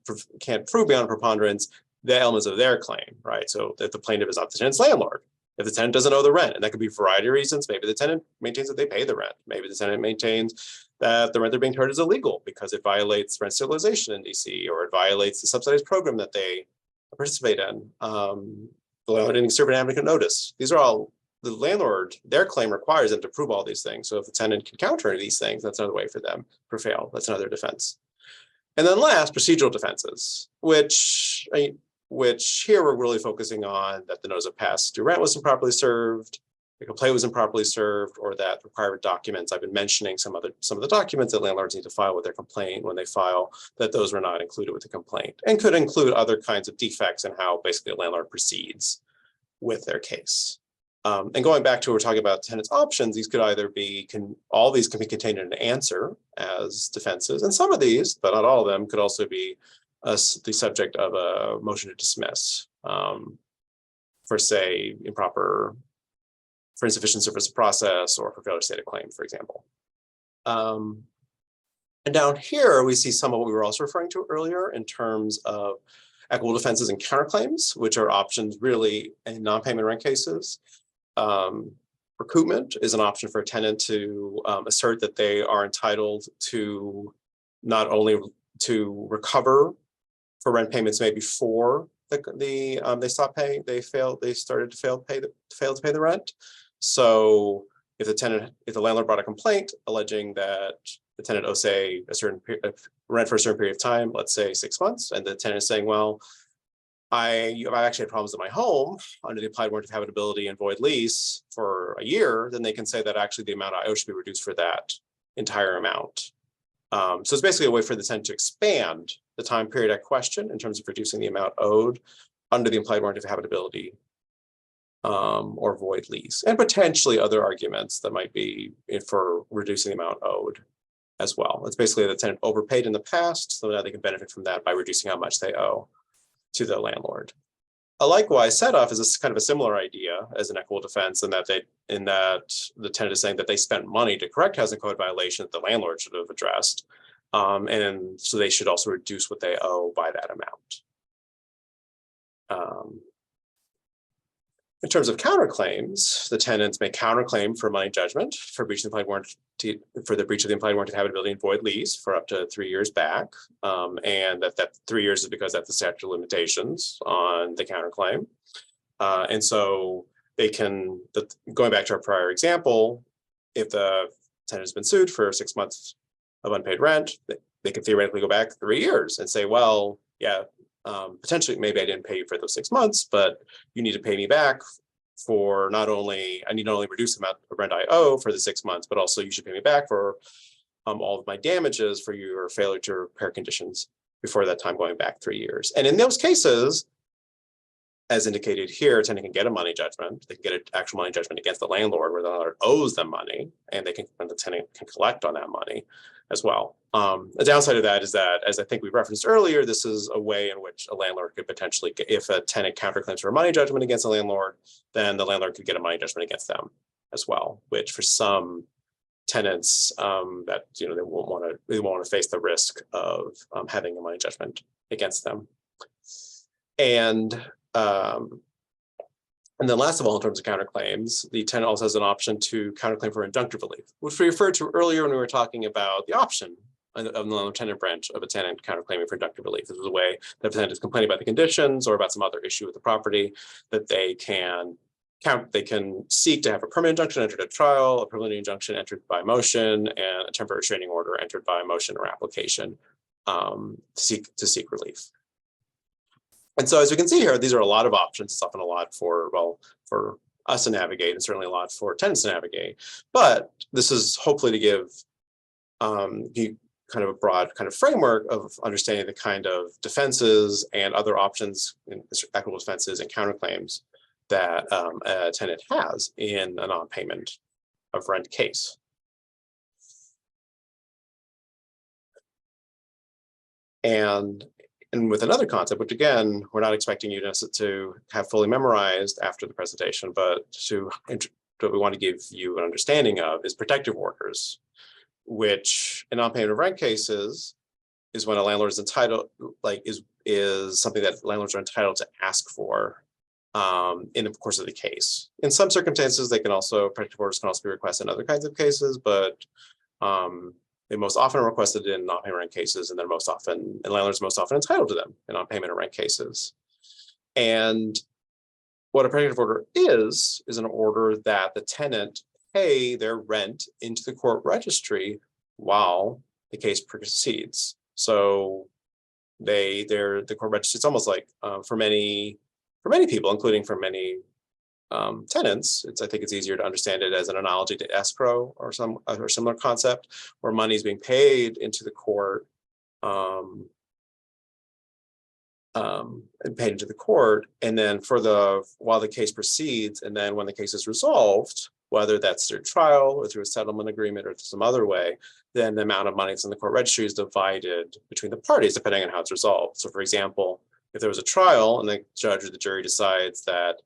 Speaker 1: prove beyond a preponderance the elements of their claim, right? So that the plaintiff is not the tenant's landlord. If the tenant doesn't owe the rent, and that could be for a variety of reasons, maybe the tenant maintains that they pay the rent. Maybe the tenant maintains that the rent they're being charged is illegal because it violates rent stabilization in DC, or it violates the subsidized program that they participate in. The landlord didn't serve an advocate notice. These are all the landlord, their claim requires them to prove all these things. So if the tenant can counter these things, that's another way for them to fail. That's another defense. And then last, procedural defenses, which here we're really focusing on that the notice of past due rent was improperly served, the complaint was improperly served, or that required documents. I've been mentioning some of the documents that landlords need to file with their complaint when they file, that those were not included with the complaint, and could include other kinds of defects in how basically a landlord proceeds with their case. And going back to what we're talking about tenants' options, these could either be, all these can be contained in an answer as defenses, and some of these, but not all of them, could also be the subject of a motion to dismiss for, say, for insufficient service of process, or for failure to state a claim, for example. And down here, we see some of what we were also referring to earlier in terms of equitable defenses and counterclaims, which are options really in non-payment rent cases. Recoupment is an option for a tenant to assert that they are entitled to not only to recover for rent payments made before they stopped paying, they started to fail to pay the rent. So if the landlord brought a complaint alleging that the tenant owes, say, a certain rent for a certain period of time, let's say 6 months, and the tenant is saying, well, I've actually had problems in my home under the implied warranty of habitability and void lease for a year, then they can say that actually the amount I owe should be reduced for that entire amount. So it's basically a way for the tenant to expand the time period at question in terms of reducing the amount owed under the implied warranty of habitability or void lease, and potentially other arguments that might be for reducing the amount owed as well. It's basically the tenant overpaid in the past, so now they can benefit from that by reducing how much they owe to the landlord. A likewise set-off is a kind of a similar idea as an equitable defense, in that the tenant is saying that they spent money to correct housing code violation that the landlord should have addressed, and so they should also reduce what they owe by that amount. In terms of counterclaims, the tenants may counterclaim for money judgment for breach of the implied warranty, for the breach of the implied warranty of habitability and void lease for up to 3 years back, and that 3 years is because that's the statute of limitations on the counterclaim, and so they can, going back to our prior example, if the tenant has been sued for 6 months of unpaid rent, they can theoretically go back 3 years and say, well, yeah, potentially maybe I didn't pay you for those 6 months, but you need to pay me back for I need not only reduce the amount of rent I owe for the 6 months, but also you should pay me back for all of my damages for your failure to repair conditions before that time, going back 3 years. And in those cases, as indicated here, a tenant can get a money judgment. They can get an actual money judgment against the landlord where the landlord owes them money, and the tenant can collect on that money as well. The downside of that is that, as I think we referenced earlier, this is a way in which a landlord could potentially get, if a tenant counterclaims for a money judgment against the landlord, then the landlord could get a money judgment against them as well, which for some tenants that they won't want to face the risk of having a money judgment against them. And then last of all, in terms of counterclaims, the tenant also has an option to counterclaim for injunctive relief, which we referred to earlier when we were talking about the option of the landlord tenant branch of a tenant counterclaiming for injunctive relief. This is a way that the tenant is complaining about the conditions or about some other issue with the property, that they can seek to have a permanent injunction entered at trial, a preliminary injunction entered by motion, and a temporary restraining order entered by motion or application to seek relief. And so, as we can see here, these are a lot of options. It's often a lot for us to navigate, and certainly a lot for tenants to navigate. But this is hopefully to give you kind of a broad kind of framework of understanding the kind of defenses and other options in equitable defenses and counterclaims that a tenant has in a non-payment of rent case. And with another concept, which again, we're not expecting you to have fully memorized after the presentation, but what we want to give you an understanding of is protective orders, which in non-payment of rent cases is when a landlord is entitled, is something that landlords are entitled to ask for in the course of the case. In some circumstances, protective orders can also be requested in other kinds of cases, but they most often are requested in non-payment rent cases, and landlords are most often entitled to them in non-payment of rent cases. And what a protective order is an order that the tenant pay their rent into the court registry while the case proceeds. So the court registry, it's almost like for many people, including for many tenants, I think it's easier to understand it as an analogy to escrow or some other similar concept, where money is being paid into the court and paid into the court, and then while the case proceeds, and then when the case is resolved, whether that's through trial or through a settlement agreement or some other way, then the amount of money that's in the court registry is divided between the parties depending on how it's resolved. So for example, if there was a trial and the judge or the jury decides that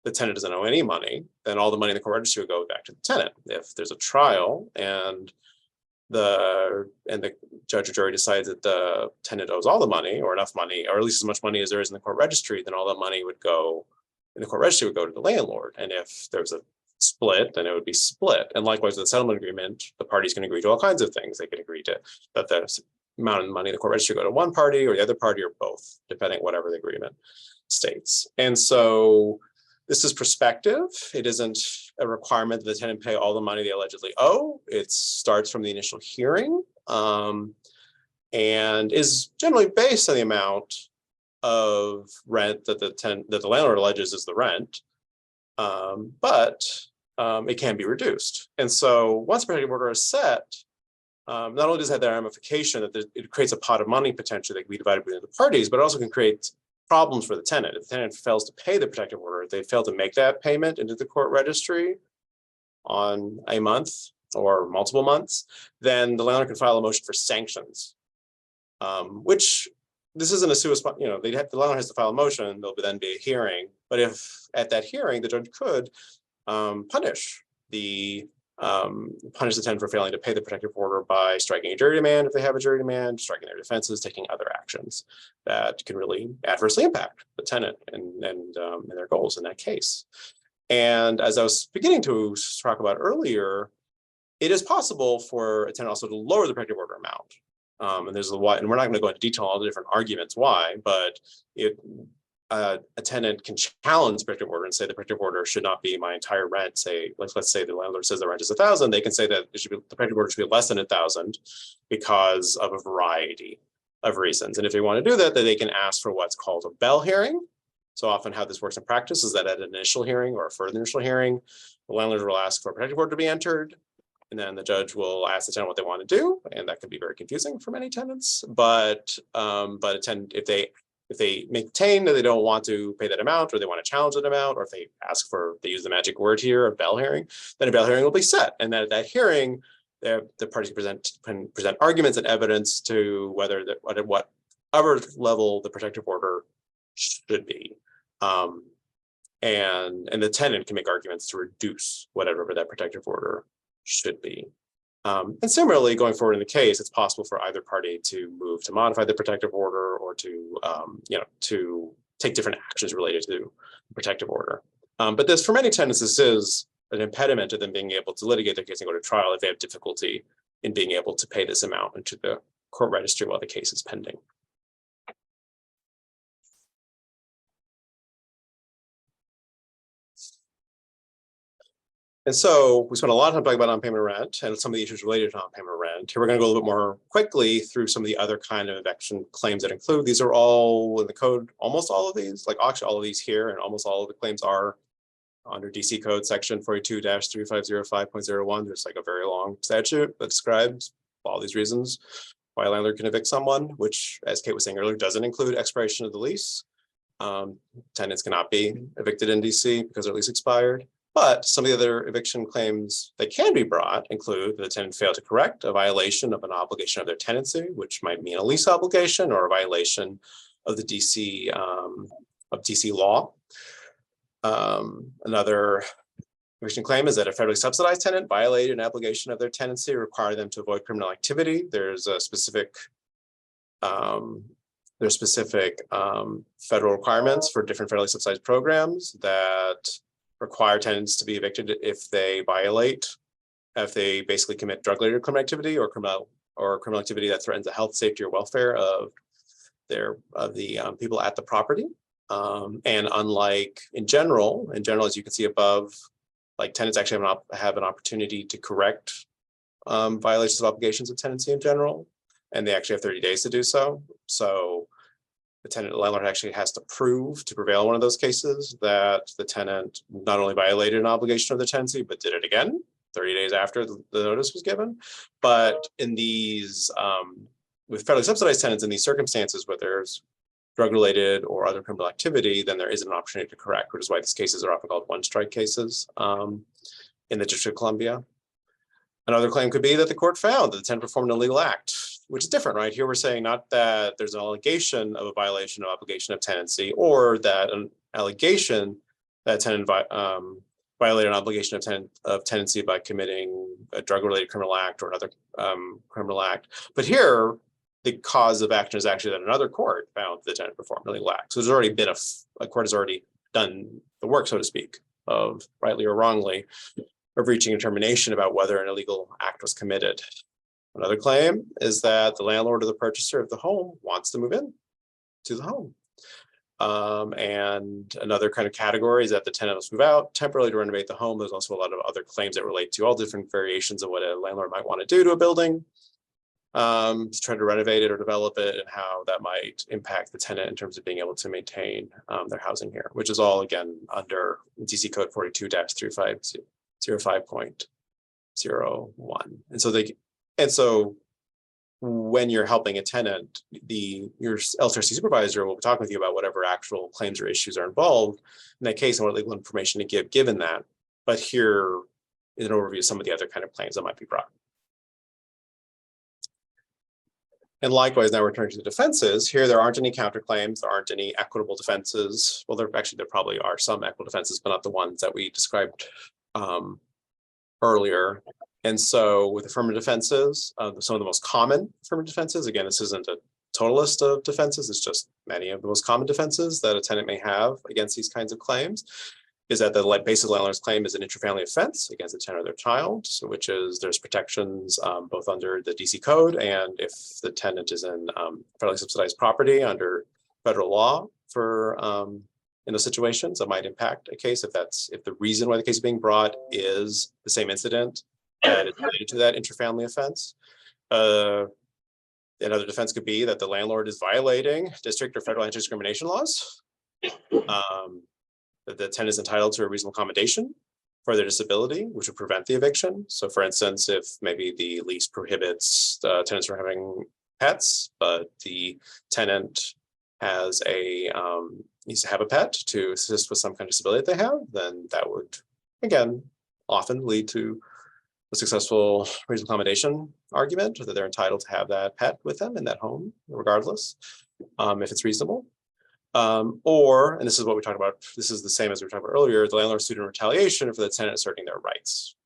Speaker 1: the tenant doesn't owe any money, then all the money in the court registry will go back to the tenant. If there's a trial and the judge or jury decides that the tenant owes all the money or enough money, or at least as much money as there is in the court registry, then all the money would go in the court registry would go to the landlord. And if there's a split, then it would be split. And likewise with the settlement agreement, the parties can agree to all kinds of things. They can agree to that the amount of money in the court registry go to one party or the other party or both, depending whatever the agreement states. And so this is prospective. It isn't a requirement that the tenant pay all the money they allegedly owe. It starts from the initial hearing. and is generally based on the amount of rent that the landlord alleges is the rent, but it can be reduced. And so once a protective order is set, not only does it have that ramification that it creates a pot of money potentially that can be divided between the parties, but it also can create problems for the tenant. If the tenant fails to pay the protective order, if they fail to make that payment into the court registry on a month or multiple months, then the landlord can file a motion for sanctions, which this isn't a sua sponte, the landlord has to file a motion, there'll then be a hearing. But if at that hearing, the judge could punish the tenant for failing to pay the protective order by striking a jury demand if they have a jury demand, striking their defenses, taking other actions that can really adversely impact the tenant and their goals in that case. And as I was beginning to talk about earlier, it is possible for a tenant also to lower the protective order amount. And there's a why, and we're not going to go into detail on all the different arguments why, but a tenant can challenge the protective order and say the protective order should not be my entire rent. Say, let's say the landlord says the rent is 1,000, they can say that it should be, the protective order should be less than 1,000 because of a variety of reasons. And if they want to do that, then they can ask for what's called a Bell hearing. So often how this works in practice is that at an initial hearing or a further initial hearing, the landlord will ask for a protective order to be entered. And then the judge will ask the tenant what they want to do. And that can be very confusing for many tenants. But if they maintain that they don't want to pay that amount, or they want to challenge that amount, or if they ask for, they use the magic word here, a Bell hearing, then a Bell hearing will be set. And then at that hearing, the parties can present arguments and evidence to whether at whatever level the protective order should be. And the tenant can make arguments to reduce whatever that protective order should be. And similarly, going forward in the case, it's possible for either party to move to modify the protective order or to, to take different actions related to the protective order. But this, for many tenants, this is an impediment to them being able to litigate their case and go to trial if they have difficulty in being able to pay this amount into the court registry while the case is pending. And so we spent a lot of time talking about non-payment rent and some of the issues related to non-payment rent. Here we're going to go a little bit more quickly through some of the other kind of eviction claims that include. These are all in the code, almost all of these, like actually all of these here, and almost all of the claims are under DC code section 42-3505.01. There's like a very long statute that describes all these reasons why a landlord can evict someone, which, as Kate was saying earlier, doesn't include expiration of the lease. Tenants cannot be evicted in DC because their lease expired. But some of the other eviction claims that can be brought include that the tenant failed to correct a violation of an obligation of their tenancy, which might mean a lease obligation or a violation of the DC law. Another eviction claim is that a federally subsidized tenant violated an obligation of their tenancy, require them to avoid criminal activity. There's a specific federal requirements for different federally subsidized programs that require tenants to be evicted if they basically commit drug-related criminal activity or criminal activity that threatens the health, safety, or welfare of the people at the property. And unlike in general, as you can see above, like tenants actually have an opportunity to correct violations of obligations of tenancy in general, and they actually have 30 days to do so. So the landlord actually has to prove to prevail in one of those cases that the tenant not only violated an obligation of the tenancy, but did it again 30 days after the notice was given. But in these, with federally subsidized tenants in these circumstances where there's drug-related or other criminal activity, then there is an opportunity to correct, which is why these cases are often called one-strike cases in the District of Columbia. Another claim could be that the court found that the tenant performed an illegal act, which is different, right? Here we're saying not that there's an allegation of a violation of obligation of tenancy, or that an allegation that a tenant violated an obligation of tenancy by committing a drug-related criminal act or another criminal act. But here, the cause of action is actually that another court found the tenant performed an illegal act. So there's already been a court has already done the work, so to speak, of rightly or wrongly, of reaching a determination about whether an illegal act was committed. Another claim is that the landlord or the purchaser of the home wants to move in to the home. And another kind of category is that the tenant must move out temporarily to renovate the home. There's also a lot of other claims that relate to all different variations of what a landlord might want to do to a building. to try to renovate it or develop it, and how that might impact the tenant in terms of being able to maintain their housing here, which is all again under DC Code 42-3505.01. And so when you're helping a tenant, your LTRC supervisor will be talking with you about whatever actual claims or issues are involved in that case and what legal information to give given that. But here is an overview of some of the other kind of claims that might be brought. And likewise, now returning to the defenses, here there aren't any counterclaims, there aren't any equitable defenses. Well, there probably are some equitable defenses, but not the ones that we described earlier. And so with affirmative defenses, some of the most common affirmative defenses, again, this isn't a total list of defenses, it's just many of the most common defenses that a tenant may have against these kinds of claims, is that the basic landlord's claim is an intrafamily offense against the tenant or their child, so which is there's protections both under the DC Code and if the tenant is in federally subsidized property under federal law for in those situations that might impact a case if the reason why the case is being brought is the same incident that is related to that intrafamily offense. Another defense could be that the landlord is violating district or federal anti-discrimination laws. That the tenant is entitled to a reasonable accommodation for their disability, which would prevent the eviction. So for instance, if maybe the lease prohibits tenants from having pets, but the tenant has needs to have a pet to assist with some kind of disability that they have, then that would, again, often lead to a successful reasonable accommodation argument that they're entitled to have that pet with them in that home, regardless, if it's reasonable. And this is what we talked about, this is the same as we were talking about earlier, the landlord sued in retaliation for the tenant asserting their rights.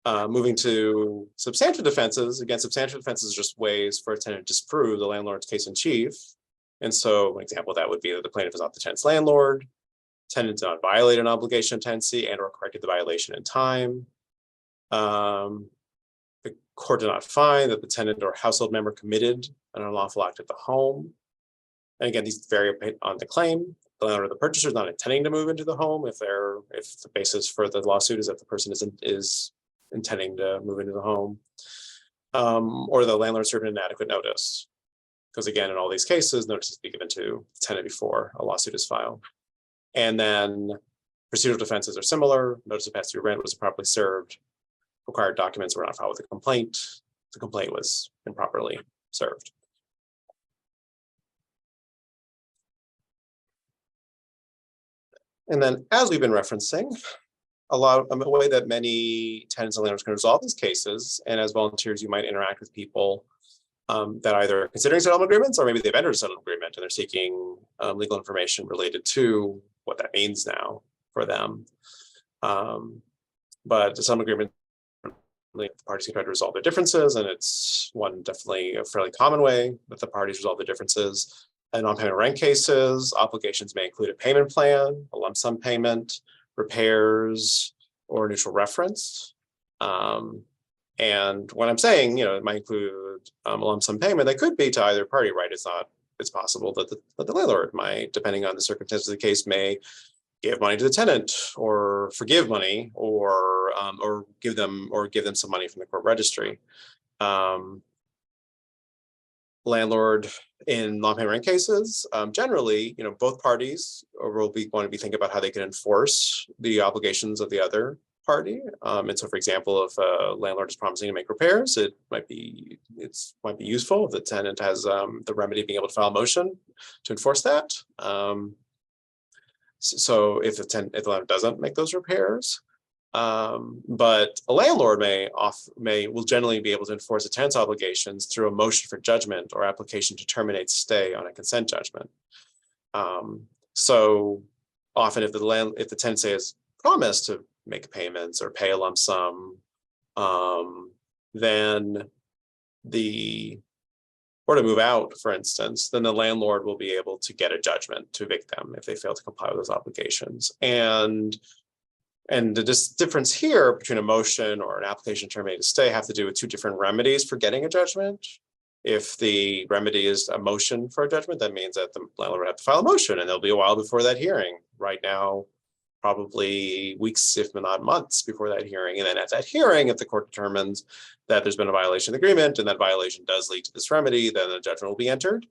Speaker 1: Moving to substantive defenses, again, substantive defenses are just ways for a tenant to disprove the landlord's case in chief. And so an example of that would be that the plaintiff is not the tenant's landlord, tenant did not violate an obligation of tenancy and or corrected the violation in time. The court did not find that the tenant or household member committed an unlawful act at the home. And again, these vary on the claim. The landlord or the purchaser is not intending to move into the home if the basis for the lawsuit is that the person is intending to move into the home, or the landlord served an inadequate notice. Because again, in all these cases, notices be given to the tenant before a lawsuit is filed. And then procedural defenses are similar. Notice of past due rent was improperly served. Required documents were not filed with the complaint. The complaint was improperly served. And then, as we've been referencing, a way that many tenants and landlords can resolve these cases, and as volunteers, you might interact with people that either are considering settlement agreements or maybe they've entered a settlement agreement and they're seeking legal information related to what that means now for them. But the settlement agreement, the parties can try to resolve their differences, and it's definitely a fairly common way that the parties resolve their differences. In non-payment rent cases, obligations may include a payment plan, a lump sum payment, repairs, or a neutral reference. And when I'm saying, it might include a lump sum payment, that could be to either party, right? It's possible that the landlord might, depending on the circumstances of the case, may give money to the tenant or forgive money or give them some money from the court registry. Landlord in non-payment rent cases, generally, both parties will be going to be thinking about how they can enforce the obligations of the other party. And so, for example, if a landlord is promising to make repairs, it might be useful if the tenant has the remedy of being able to file a motion to enforce that. So if the landlord doesn't make those repairs, but a landlord will generally be able to enforce a tenant's obligations through a motion for judgment or application to terminate stay on a consent judgment. So often, if the tenant say has promised to make payments or pay a lump sum, then or to move out, for instance, then the landlord will be able to get a judgment to evict them if they fail to comply with those obligations. And the difference here between a motion or an application to terminate a stay have to do with two different remedies for getting a judgment. If the remedy is a motion for a judgment, that means that the landlord would have to file a motion, and there'll be a while before that hearing. Right now, probably weeks, if not months, before that hearing. And then at that hearing, if the court determines that there's been a violation of the agreement and that violation does lead to this remedy, then a judgment will be entered.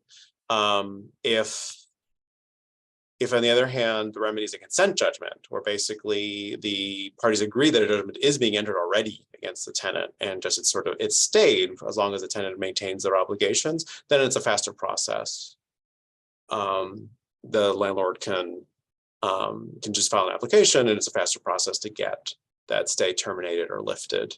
Speaker 1: If on the other hand, the remedy is a consent judgment, where basically the parties agree that a judgment is being entered already against the tenant, and just it's stayed as long as the tenant maintains their obligations, then it's a faster process. The landlord can just file an application, and it's a faster process to get that stay terminated or lifted.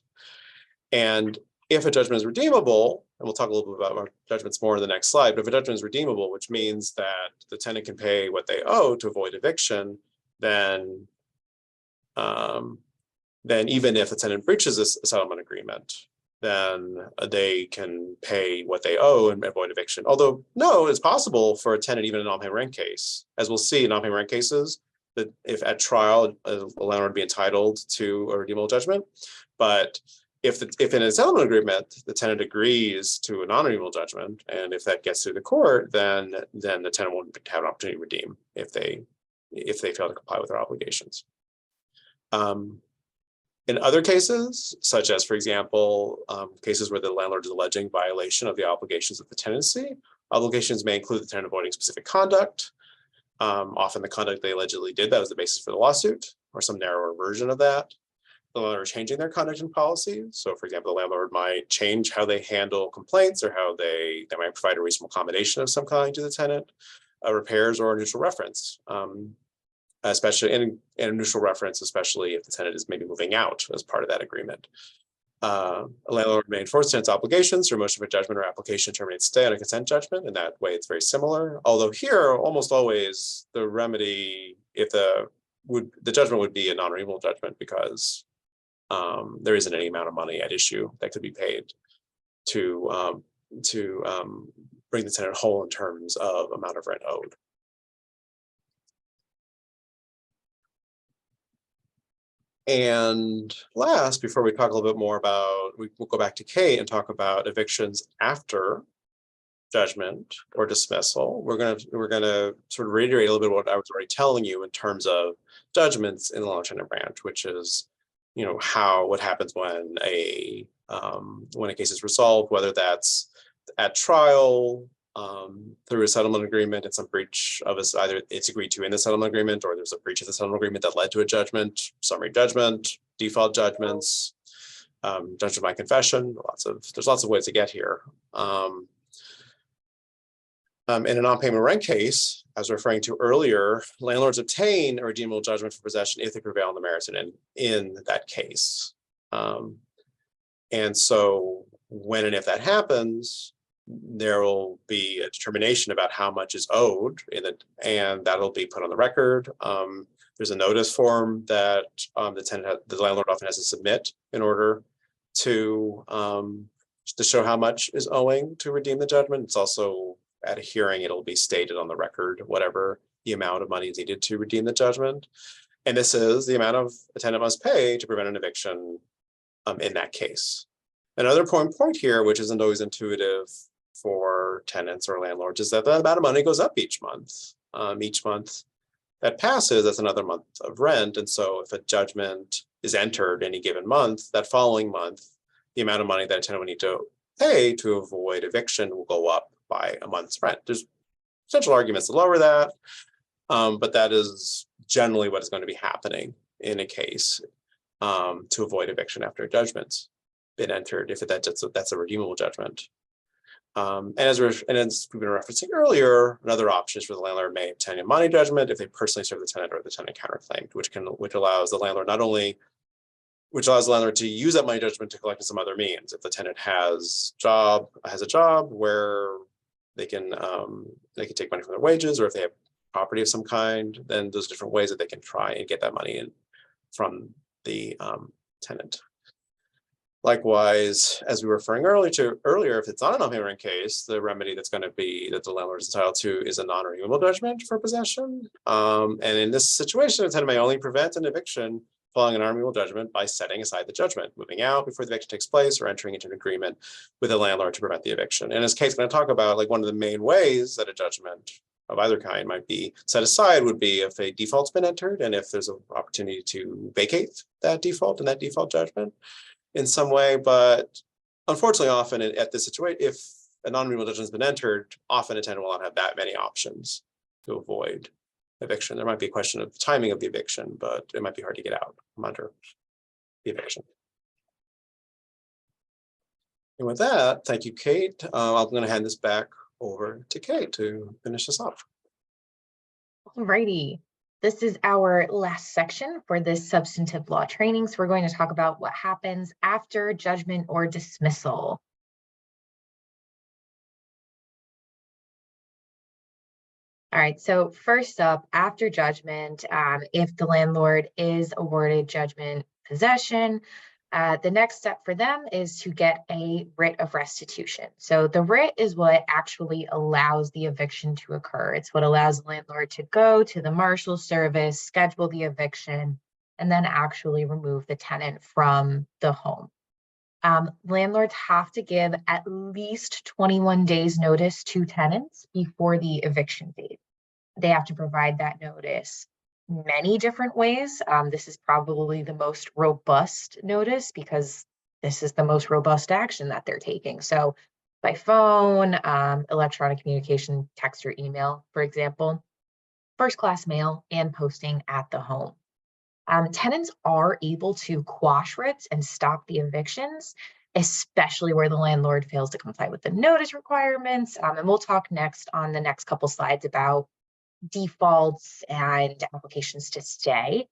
Speaker 1: And if a judgment is redeemable, and we'll talk a little bit about judgments more in the next slide, but if a judgment is redeemable, which means that the tenant can pay what they owe to avoid eviction, then even if the tenant breaches a settlement agreement, then they can pay what they owe and avoid eviction. Although, no, it's possible for a tenant, even in a non-payment rent case, as we'll see in non-payment rent cases, that if at trial, a landlord would be entitled to a redeemable judgment. But if in a settlement agreement, the tenant agrees to a non-redeemable judgment, and if that gets through the court, then the tenant won't have an opportunity to redeem if they fail to comply with their obligations. In other cases, such as, for example, cases where the landlord is alleging violation of the obligations of the tenancy, obligations may include the tenant avoiding specific conduct. Often the conduct they allegedly did, that was the basis for the lawsuit, or some narrower version of that. The landlord changing their conduct and policy. So, for example, the landlord might change how they handle complaints, or how they might provide a reasonable accommodation of some kind to the tenant, repairs, or a neutral reference. Especially in a neutral reference, especially if the tenant is maybe moving out as part of that agreement. A landlord may enforce tenant's obligations through motion for judgment or application to terminate stay on a consent judgment. In that way, it's very similar. Although here, almost always, the remedy, if the judgment would be a non-redeemable judgment, because there isn't any amount of money at issue that could be paid to bring the tenant whole in terms of amount of rent owed. And last, before we talk a little bit more about, we'll go back to Kate and talk about evictions after judgment or dismissal. We're gonna sort of reiterate a little bit what I was already telling you in terms of judgments in the landlord tenant branch, which is, what happens when a case is resolved, whether that's at trial, through a settlement agreement, and some breach of either it's agreed to in the settlement agreement, or there's a breach of the settlement agreement that led to a judgment, summary judgment, default judgments, judgment by confession. There's lots of ways to get here. In a non-payment rent case, as referring to earlier, landlords obtain a redeemable judgment for possession if they prevail on the merits in that case. And so when and if that happens, there will be a determination about how much is owed and that'll be put on the record. There's a notice form that the landlord often has to submit in order to show how much is owing to redeem the judgment. It's also at a hearing, it'll be stated on the record, whatever the amount of money is needed to redeem the judgment. And this is the amount of a tenant must pay to prevent an eviction in that case. Another point here, which isn't always intuitive for tenants or landlords, is that the amount of money goes up each month. Each month that passes, that's another month of rent. And so if a judgment is entered any given month, that following month, the amount of money that a tenant would need to pay to avoid eviction will go up by a month's rent. There's potential arguments to lower that, but that is generally what is going to be happening in a case to avoid eviction after a judgment's been entered, if that's a redeemable judgment. And as we've been referencing earlier, another option is for the landlord may obtain a money judgment if they personally serve the tenant or the tenant counterclaimed, which allows the landlord to use that money judgment to collect in some other means. If the tenant has a job where they can take money from their wages, or if they have property of some kind, then there's different ways that they can try and get that money in from the tenant. Likewise, as we were referring earlier, if it's not a non-payment rent case, the remedy that the landlord is entitled to is a non-renewable judgment for possession. And in this situation, the tenant may only prevent an eviction following an non-renewable judgment by setting aside the judgment, moving out before the eviction takes place, or entering into an agreement with the landlord to prevent the eviction. And as Kate's going to talk about, one of the main ways that a judgment of either kind might be set aside would be if a default's been entered and if there's an opportunity to vacate that default and that default judgment in some way. But unfortunately, often at this situation, if a non-renewal judgment has been entered, often a tenant will not have that many options to avoid eviction. There might be a question of timing of the eviction, but it might be hard to get out from under the eviction. And with that, thank you, Kate. I'm going to hand this back over to Kate to finish this off.
Speaker 3: Alrighty. This is our last section for this substantive law training. So we're going to talk about what happens after judgment or dismissal. All right, so first up, after judgment, if the landlord is awarded judgment possession, the next step for them is to get a writ of restitution. So the writ is what actually allows the eviction to occur. It's what allows the landlord to go to the marshal service, schedule the eviction, and then actually remove the tenant from the home. Landlords have to give at least 21 days notice to tenants before the eviction date. They have to provide that notice many different ways. This is probably the most robust notice because this is the most robust action that they're taking. So by phone, electronic communication, text or email, for example, first-class mail, and posting at the home. Tenants are able to quash writs and stop the evictions, especially where the landlord fails to comply with the notice requirements. And we'll talk next on the next couple slides about defaults and applications to stay,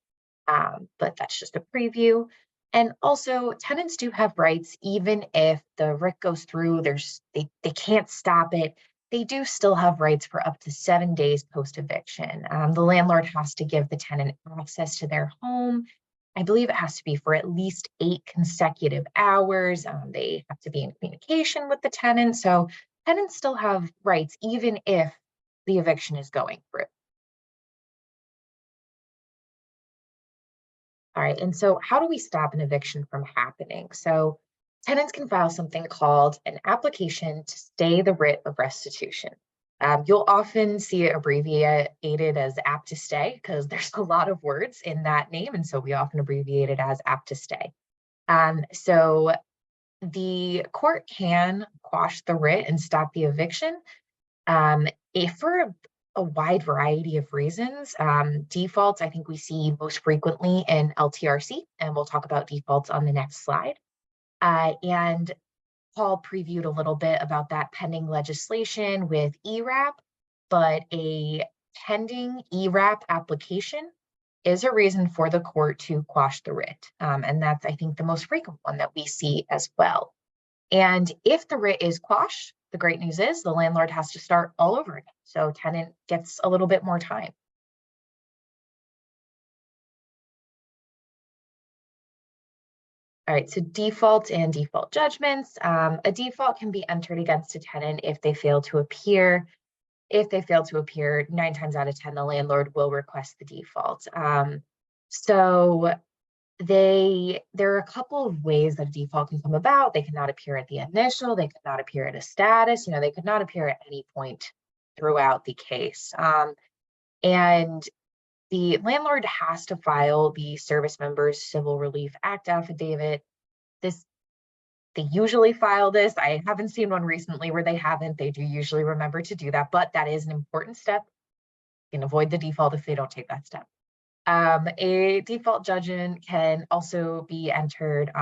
Speaker 3: but that's just a preview. And also, tenants do have rights, even if the writ goes through, they can't stop it. They do still have rights for up to 7 days post-eviction. The landlord has to give the tenant access to their home. I believe it has to be for at least 8 consecutive hours. They have to be in communication with the tenant. So tenants still have rights, even if the eviction is going through. All right, and so how do we stop an eviction from happening? So tenants can file something called an application to stay the writ of restitution. You'll often see it abbreviated as apt to stay because there's a lot of words in that name, and so we often abbreviate it as apt to stay. So the court can quash the writ and stop the eviction if for a wide variety of reasons. Defaults, I think we see most frequently in LTRC, and we'll talk about defaults on the next slide. And Paul previewed a little bit about that pending legislation with ERAP, but a pending ERAP application is a reason for the court to quash the writ. And that's, I think, the most frequent one that we see as well. And if the writ is quashed, the great news is the landlord has to start all over again. So tenant gets a little bit more time. All right, so defaults and default judgments. A default can be entered against a tenant if they fail to appear. If they fail to appear, 9 times out of 10, the landlord will request the default. So there are a couple of ways that a default can come about. They cannot appear at the initial, they could not appear at a status, they could not appear at any point throughout the case. And the landlord has to file the Service Members Civil Relief Act affidavit. They usually file this. I haven't seen one recently where they haven't. They do usually remember to do that, but that is an important step. You can avoid the default if they don't take that step. A default judgment can also be entered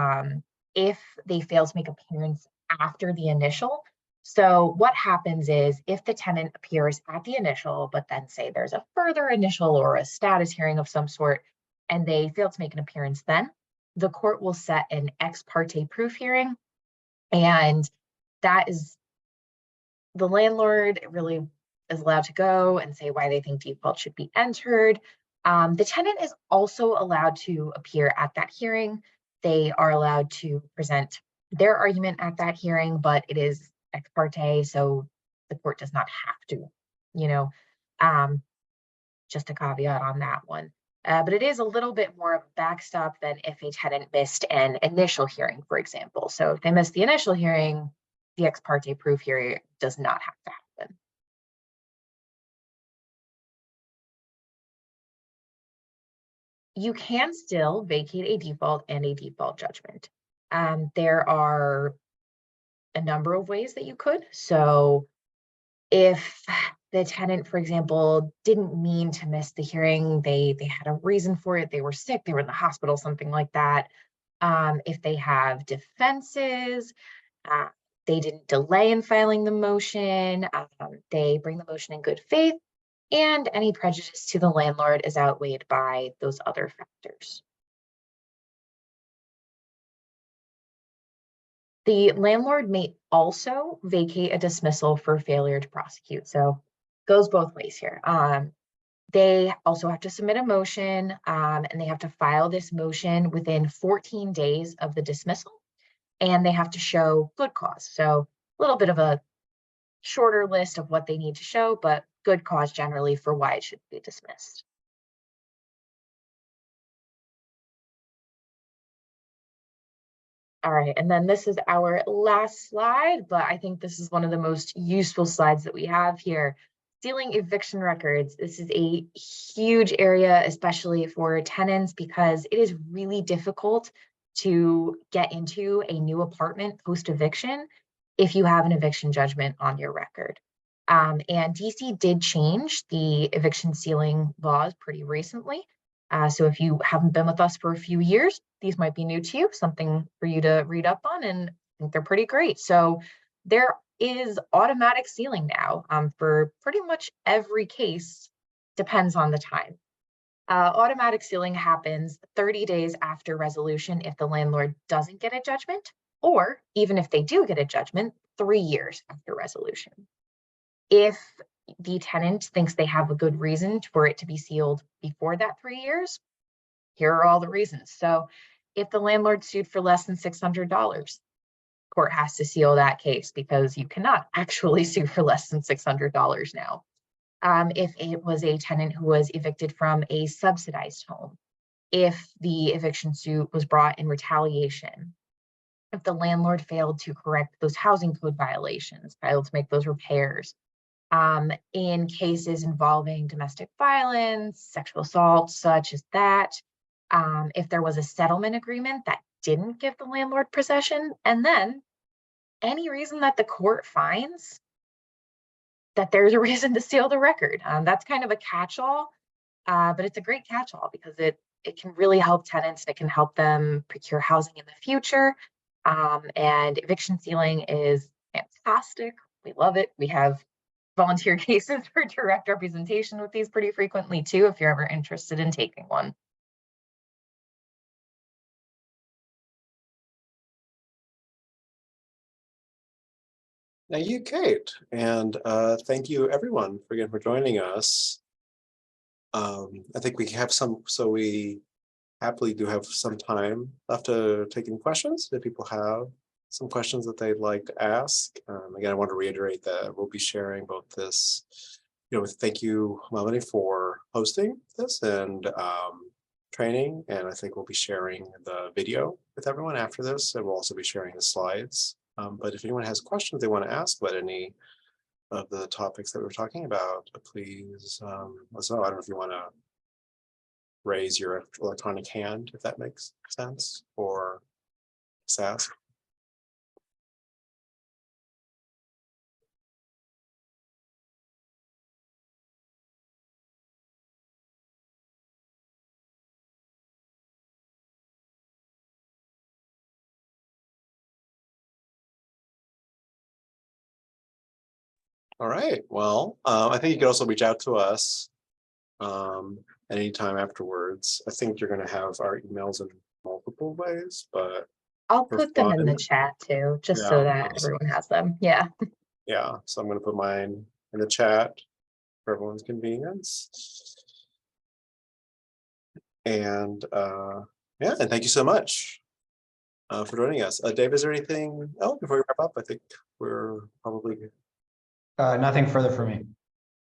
Speaker 3: if they fail to make appearance after the initial. So what happens is if the tenant appears at the initial, but then say there's a further initial or a status hearing of some sort, and they fail to make an appearance then, the court will set an ex parte proof hearing. And that is, the landlord really is allowed to go and say why they think default should be entered. The tenant is also allowed to appear at that hearing. They are allowed to present their argument at that hearing, but it is ex parte, so the court does not have to, just a caveat on that one. But it is a little bit more of a backstop than if a tenant missed an initial hearing, for example. So if they missed the initial hearing, the ex parte proof hearing does not have to happen. you can still vacate a default and a default judgment. There are a number of ways that you could. So if the tenant, for example, didn't mean to miss the hearing, they had a reason for it, they were sick, they were in the hospital, something like that. If they have defenses, they didn't delay in filing the motion, they bring the motion in good faith, and any prejudice to the landlord is outweighed by those other factors. The landlord may also vacate a dismissal for failure to prosecute. So goes both ways here. They also have to submit a motion, and they have to file this motion within 14 days of the dismissal, and they have to show good cause. So a little bit of a shorter list of what they need to show, but good cause generally for why it should be dismissed. All right, and then this is our last slide, but I think this is one of the most useful slides that we have here. Sealing eviction records. This is a huge area, especially for tenants, because it is really difficult to get into a new apartment post-eviction if you have an eviction judgment on your record. And DC did change the eviction sealing laws pretty recently. So if you haven't been with us for a few years, these might be new to you, something for you to read up on, and I think they're pretty great. So there is automatic sealing now for pretty much every case, depends on the time. Automatic sealing happens 30 days after resolution if the landlord doesn't get a judgment, or even if they do get a judgment, 3 years after resolution. If the tenant thinks they have a good reason for it to be sealed before that 3 years, here are all the reasons. So if the landlord sued for less than $600, court has to seal that case because you cannot actually sue for less than $600 now. If it was a tenant who was evicted from a subsidized home, if the eviction suit was brought in retaliation, if the landlord failed to correct those housing code violations, failed to make those repairs, in cases involving domestic violence, sexual assault, such as that, if there was a settlement agreement that didn't give the landlord possession, and then any reason that the court finds that there's a reason to seal the record. That's kind of a catch-all, but it's a great catch-all because it can really help tenants and it can help them procure housing in the future. And eviction sealing is fantastic. We love it. We have volunteer cases for direct representation with these pretty frequently too, if you're ever interested in taking one.
Speaker 1: Thank you, Kate, and thank you everyone for joining us. I think we have we happily do have some time left to take any questions if people have some questions that they'd like to ask. Again, I want to reiterate that we'll be sharing both this, thank you, Melanie, for hosting this and training, and I think we'll be sharing the video with everyone after this, and we'll also be sharing the slides. But if anyone has questions they want to ask about any of the topics that we're talking about, please let us know. I don't know if you want to raise your electronic hand, if that makes sense, or just ask. All right, well, I think you could also reach out to us anytime afterwards. I think you're going to have our emails in multiple ways, but
Speaker 3: I'll put them in the chat too, just so that everyone has them. Yeah.
Speaker 1: Yeah, so I'm going to put mine in the chat for everyone's convenience. And yeah, and thank you so much for joining us. Dave, is there anything else before we wrap up? I think we're probably good.
Speaker 2: Nothing further for me.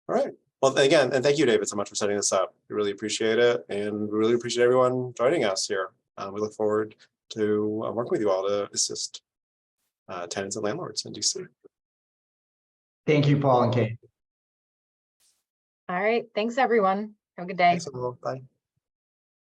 Speaker 1: All right. Well, again, and thank you, David, so much for setting this up. We really appreciate it, and we really appreciate everyone joining us here. We look forward to working with you all to assist tenants and landlords in DC.
Speaker 2: Thank you, Paul and Kate.
Speaker 3: All right. Thanks, everyone. Have a good day.
Speaker 1: Thanks, everyone. Bye.